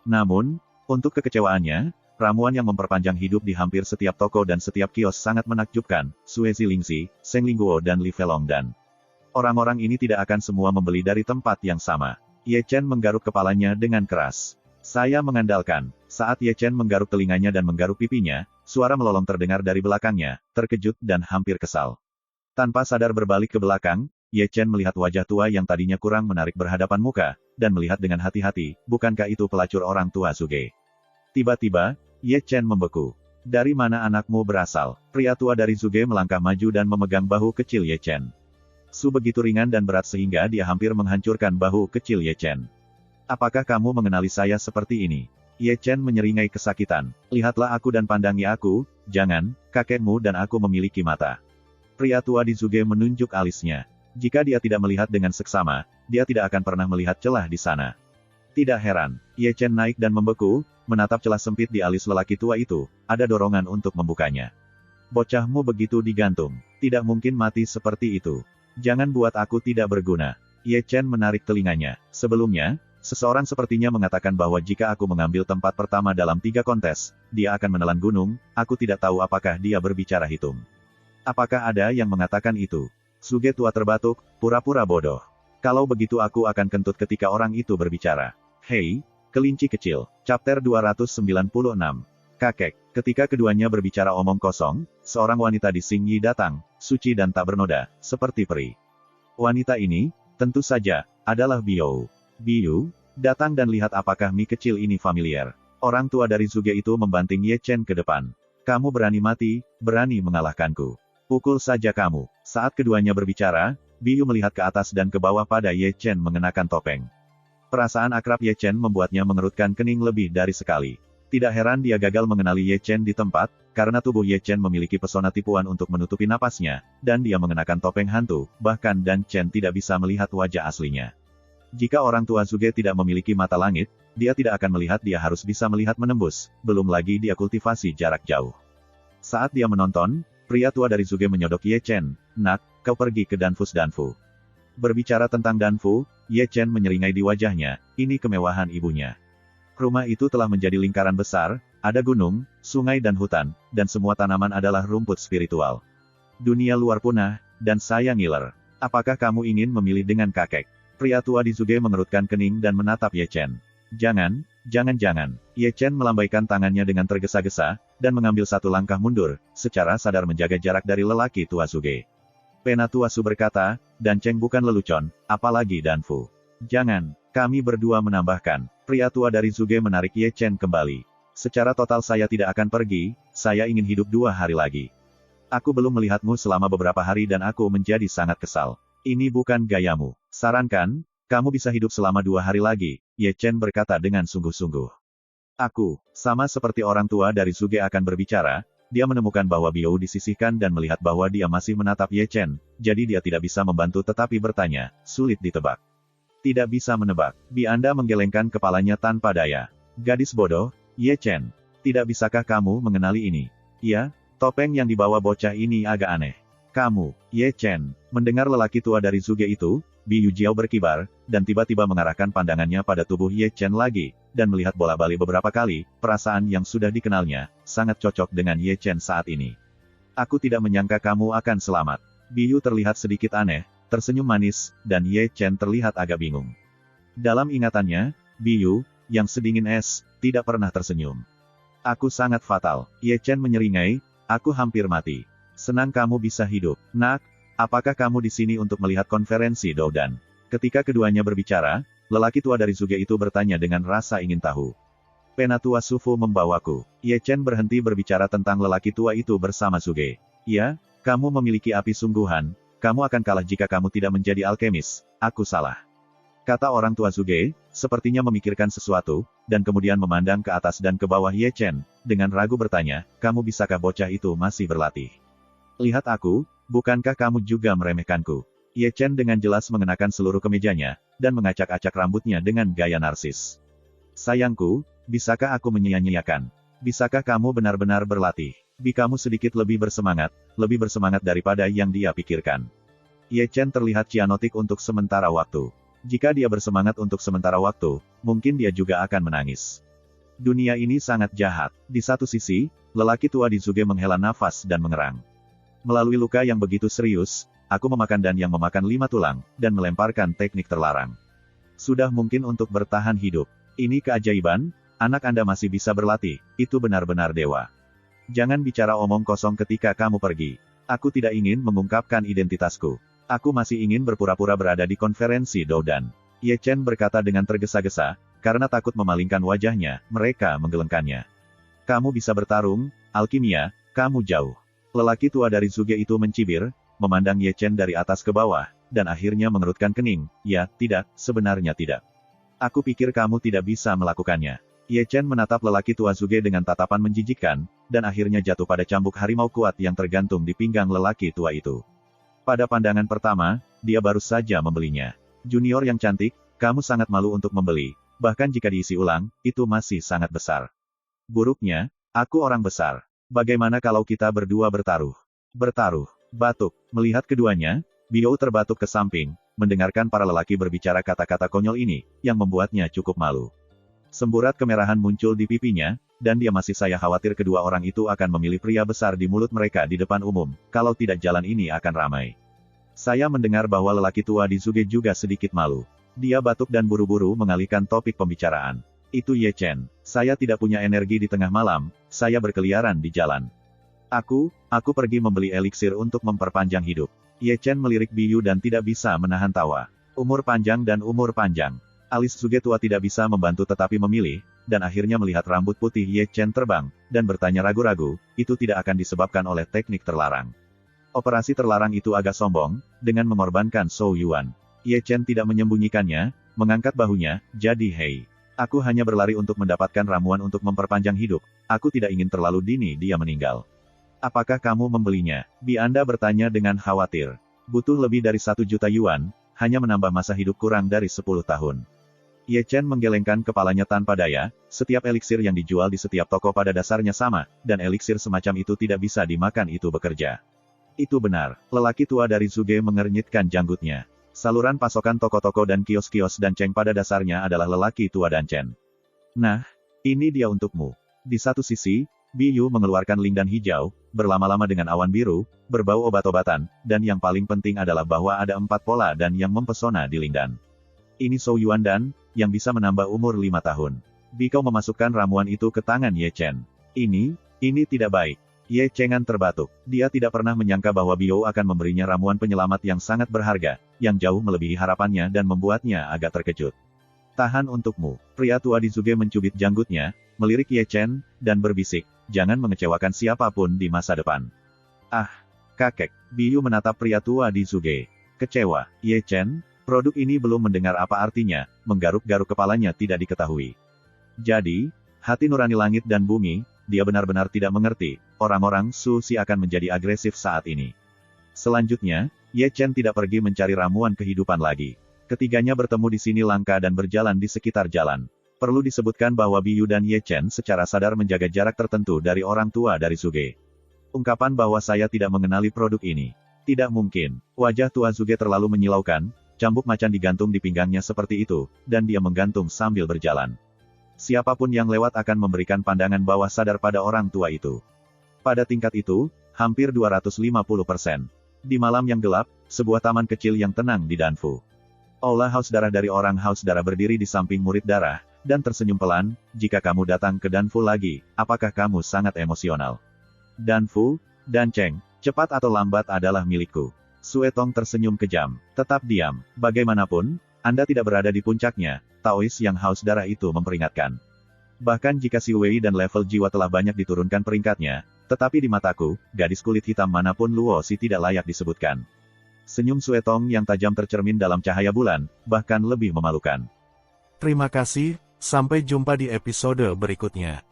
Namun, untuk kekecewaannya, ramuan yang memperpanjang hidup di hampir setiap toko dan setiap kios sangat menakjubkan, Sue Zilingzi, Seng Lingguo dan Li Felong dan orang-orang ini tidak akan semua membeli dari tempat yang sama. Ye Chen menggaruk kepalanya dengan keras. Saya mengandalkan. Saat Ye Chen menggaruk telinganya dan menggaruk pipinya, suara melolong terdengar dari belakangnya, terkejut dan hampir kesal. Tanpa sadar berbalik ke belakang, Ye Chen melihat wajah tua yang tadinya kurang menarik berhadapan muka, dan melihat dengan hati-hati, bukankah itu pelacur orang tua Zuge? Tiba-tiba, Ye Chen membeku. Dari mana anakmu berasal? Pria tua dari Zuge melangkah maju dan memegang bahu kecil Ye Chen. Su begitu ringan dan berat sehingga dia hampir menghancurkan bahu kecil Ye Chen. Apakah kamu mengenali saya seperti ini? Ye Chen menyeringai kesakitan. Lihatlah aku dan pandangi aku, jangan, kakekmu dan aku memiliki mata. Pria tua di Zuge menunjuk alisnya. Jika dia tidak melihat dengan seksama, dia tidak akan pernah melihat celah di sana. Tidak heran, Ye Chen naik dan membeku, menatap celah sempit di alis lelaki tua itu, ada dorongan untuk membukanya. Bocahmu begitu digantung, tidak mungkin mati seperti itu. Jangan buat aku tidak berguna. Ye Chen menarik telinganya. Sebelumnya, Seseorang sepertinya mengatakan bahwa jika aku mengambil tempat pertama dalam 3 kontes, dia akan menelan gunung. Aku tidak tahu apakah dia berbicara hitung. Apakah ada yang mengatakan itu? Suge tua terbatuk, pura-pura bodoh. Kalau begitu aku akan kentut ketika orang itu berbicara. Hei, kelinci kecil. Chapter 296. Kakek. Ketika keduanya berbicara omong kosong, seorang wanita di Xing Yi datang, suci dan tak bernoda, seperti peri. Wanita ini, tentu saja, adalah Biou. Biou, datang dan lihat apakah mie kecil ini familiar. Orang tua dari Zuge itu membanting Ye Chen ke depan. Kamu berani mati, berani mengalahkanku. Pukul saja kamu. Saat keduanya berbicara, Biou melihat ke atas dan ke bawah pada Ye Chen mengenakan topeng. Perasaan akrab Ye Chen membuatnya mengerutkan kening lebih dari sekali. Tidak heran dia gagal mengenali Ye Chen di tempat, karena tubuh Ye Chen memiliki pesona tipuan untuk menutupi napasnya, dan dia mengenakan topeng hantu, bahkan Dan Chen tidak bisa melihat wajah aslinya. Jika orang tua Zuge tidak memiliki mata langit, dia tidak akan melihat dia harus bisa melihat menembus, belum lagi dia kultivasi jarak jauh. Saat dia menonton, pria tua dari Zuge menyodok Ye Chen, "Nak, kau pergi ke Danfus Danfu." Berbicara tentang Danfu, Ye Chen menyeringai di wajahnya, ini kemewahan ibunya. Rumah itu telah menjadi lingkaran besar, ada gunung, sungai dan hutan, dan semua tanaman adalah rumput spiritual. Dunia luar punah, dan saya ngiler. Apakah kamu ingin memilih dengan kakek? Pria tua di Zuge mengerutkan kening dan menatap Ye Chen. Jangan. Ye Chen melambaikan tangannya dengan tergesa-gesa, dan mengambil satu langkah mundur, secara sadar menjaga jarak dari lelaki tua Zuge. Penatua Su berkata, Dan Cheng bukan lelucon, apalagi Danfu. Jangan, kami berdua menambahkan. Pria tua dari Zuge menarik Ye Chen kembali. Secara total saya tidak akan pergi, saya ingin hidup 2 hari lagi. Aku belum melihatmu selama beberapa hari dan aku menjadi sangat kesal. Ini bukan gayamu. Sarankan, kamu bisa hidup selama 2 hari lagi, Ye Chen berkata dengan sungguh-sungguh. Aku, sama seperti orang tua dari Zuge akan berbicara, dia menemukan bahwa Biou disisihkan dan melihat bahwa dia masih menatap Ye Chen, jadi dia tidak bisa membantu tetapi bertanya, sulit ditebak. Tidak bisa menebak. Bi Anda menggelengkan kepalanya tanpa daya. Gadis bodoh, Ye Chen. Tidak bisakah kamu mengenali ini? Ya, topeng yang dibawa bocah ini agak aneh. Kamu, Ye Chen, mendengar lelaki tua dari Zuge itu, Bi Yujiao berkibar, dan tiba-tiba mengarahkan pandangannya pada tubuh Ye Chen lagi, dan melihat bola-balik beberapa kali, perasaan yang sudah dikenalnya, sangat cocok dengan Ye Chen saat ini. Aku tidak menyangka kamu akan selamat. Bi Yu terlihat sedikit aneh, tersenyum manis, dan Ye Chen terlihat agak bingung. Dalam ingatannya, Bi Yu, yang sedingin es, tidak pernah tersenyum. Aku sangat fatal. Ye Chen menyeringai, aku hampir mati. Senang kamu bisa hidup. Nak, apakah kamu di sini untuk melihat konferensi Doudan? Ketika keduanya berbicara, lelaki tua dari Zuge itu bertanya dengan rasa ingin tahu. Penatua Sufu membawaku. Ye Chen berhenti berbicara tentang lelaki tua itu bersama Zuge. Ya, kamu memiliki api sungguhan, kamu akan kalah jika kamu tidak menjadi alkemis, aku salah. Kata orang tua Zuge, sepertinya memikirkan sesuatu, dan kemudian memandang ke atas dan ke bawah Ye Chen, dengan ragu bertanya, kamu bisakah bocah itu masih berlatih? Lihat aku, bukankah kamu juga meremehkanku? Ye Chen dengan jelas mengenakan seluruh kemejanya, dan mengacak-acak rambutnya dengan gaya narsis. Sayangku, bisakah aku menyia-nyiakan? Bisakah kamu benar-benar berlatih? Bi kamu sedikit lebih bersemangat daripada yang dia pikirkan. Ye Chen terlihat cianotik untuk sementara waktu. Jika dia bersemangat untuk sementara waktu, mungkin dia juga akan menangis. Dunia ini sangat jahat. Di satu sisi, lelaki tua di Zuge menghela nafas dan mengerang. Melalui luka yang begitu serius, aku memakan dan yang memakan 5 tulang, dan melemparkan teknik terlarang. Sudah mungkin untuk bertahan hidup. Ini keajaiban, anak Anda masih bisa berlatih, itu benar-benar dewa. Jangan bicara omong kosong ketika kamu pergi. Aku tidak ingin mengungkapkan identitasku. Aku masih ingin berpura-pura berada di konferensi Doudan. Ye Chen berkata dengan tergesa-gesa, karena takut memalingkan wajahnya, mereka menggelengkannya. Kamu bisa bertarung, alkimia, kamu jauh. Lelaki tua dari Zuge itu mencibir, memandang Ye Chen dari atas ke bawah, dan akhirnya mengerutkan kening, ya, tidak, sebenarnya tidak. Aku pikir kamu tidak bisa melakukannya. Ye Chen menatap lelaki tua Zuge dengan tatapan menjijikkan, dan akhirnya jatuh pada cambuk harimau kuat yang tergantung di pinggang lelaki tua itu. Pada pandangan pertama, dia baru saja membelinya. Junior yang cantik, kamu sangat malu untuk membeli, bahkan jika diisi ulang, itu masih sangat besar. Buruknya, aku orang besar. Bagaimana kalau kita berdua bertaruh? Bertaruh. Batuk. Melihat keduanya, Biou terbatuk ke samping, mendengarkan para lelaki berbicara kata-kata konyol ini, yang membuatnya cukup malu. Semburat kemerahan muncul di pipinya, dan dia masih saya khawatir kedua orang itu akan memilih pria besar di mulut mereka di depan umum, kalau tidak jalan ini akan ramai. Saya mendengar bahwa lelaki tua di Zuge juga sedikit malu. Dia batuk dan buru-buru mengalihkan topik pembicaraan. Itu Ye Chen. Saya tidak punya energi di tengah malam, saya berkeliaran di jalan. Aku pergi membeli eliksir untuk memperpanjang hidup. Ye Chen melirik Biyu dan tidak bisa menahan tawa. Umur panjang dan umur panjang. Alis Zuge tua tidak bisa membantu tetapi memilih, dan akhirnya melihat rambut putih Ye Chen terbang, dan bertanya ragu-ragu, itu tidak akan disebabkan oleh teknik terlarang. Operasi terlarang itu agak sombong, dengan mengorbankan Zhou Yuan. Ye Chen tidak menyembunyikannya, mengangkat bahunya, jadi hei. Aku hanya berlari untuk mendapatkan ramuan untuk memperpanjang hidup, aku tidak ingin terlalu dini dia meninggal. Apakah kamu membelinya? Bi Anda bertanya dengan khawatir. Butuh lebih dari 1 juta yuan, hanya menambah masa hidup kurang dari 10 tahun. Ye Chen menggelengkan kepalanya tanpa daya, setiap eliksir yang dijual di setiap toko pada dasarnya sama, dan eliksir semacam itu tidak bisa dimakan itu bekerja. Itu benar, lelaki tua dari Zuge mengernyitkan janggutnya. Saluran pasokan toko-toko dan kios-kios Danceng pada dasarnya adalah lelaki tua Dancen. Nah, ini dia untukmu. Di satu sisi, Biyu mengeluarkan lingdan hijau, berlama-lama dengan awan biru, berbau obat-obatan, dan yang paling penting adalah bahwa ada 4 pola dan yang mempesona di lingdan. Ini Zhou Yuan dan, yang bisa menambah umur 5 tahun. Bi kau memasukkan ramuan itu ke tangan Ye Chen. Ini tidak baik. Ye Chengan terbatuk. Dia tidak pernah menyangka bahwa Biou akan memberinya ramuan penyelamat yang sangat berharga, yang jauh melebihi harapannya dan membuatnya agak terkejut. Tahan untukmu. Pria tua di Zuge mencubit janggutnya, melirik Ye Chen, dan berbisik, jangan mengecewakan siapapun di masa depan. Ah, kakek. Biyu menatap pria tua di Zuge. Kecewa. Ye Chen, produk ini belum mendengar apa artinya, menggaruk-garuk kepalanya tidak diketahui. Jadi, hati nurani langit dan bumi, dia benar-benar tidak mengerti, orang-orang Susi akan menjadi agresif saat ini. Selanjutnya, Ye Chen tidak pergi mencari ramuan kehidupan lagi. Ketiganya bertemu di sini langka dan berjalan di sekitar jalan. Perlu disebutkan bahwa Biyu dan Ye Chen secara sadar menjaga jarak tertentu dari orang tua dari Zuge. Ungkapan bahwa saya tidak mengenali produk ini. Tidak mungkin. Wajah tua Zuge terlalu menyilaukan, cambuk macan digantung di pinggangnya seperti itu, dan dia menggantung sambil berjalan. Siapapun yang lewat akan memberikan pandangan bawah sadar pada orang tua itu. Pada tingkat itu, hampir 250%. Di malam yang gelap, sebuah taman kecil yang tenang di Danfu. Aula Haus Darah dari orang Haus Darah berdiri di samping murid darah, dan tersenyum pelan, jika kamu datang ke Danfu lagi, apakah kamu sangat emosional? Danfu, Danceng, cepat atau lambat adalah milikku. Suetong tersenyum kejam. Tetap diam, bagaimanapun, Anda tidak berada di puncaknya, Taois yang Haus Darah itu memperingatkan. Bahkan jika si Wei dan level jiwa telah banyak diturunkan peringkatnya, tetapi di mataku, gadis kulit hitam manapun Luo Si tidak layak disebutkan. Senyum Suetong yang tajam tercermin dalam cahaya bulan, bahkan lebih memalukan. Terima kasih, sampai jumpa di episode berikutnya.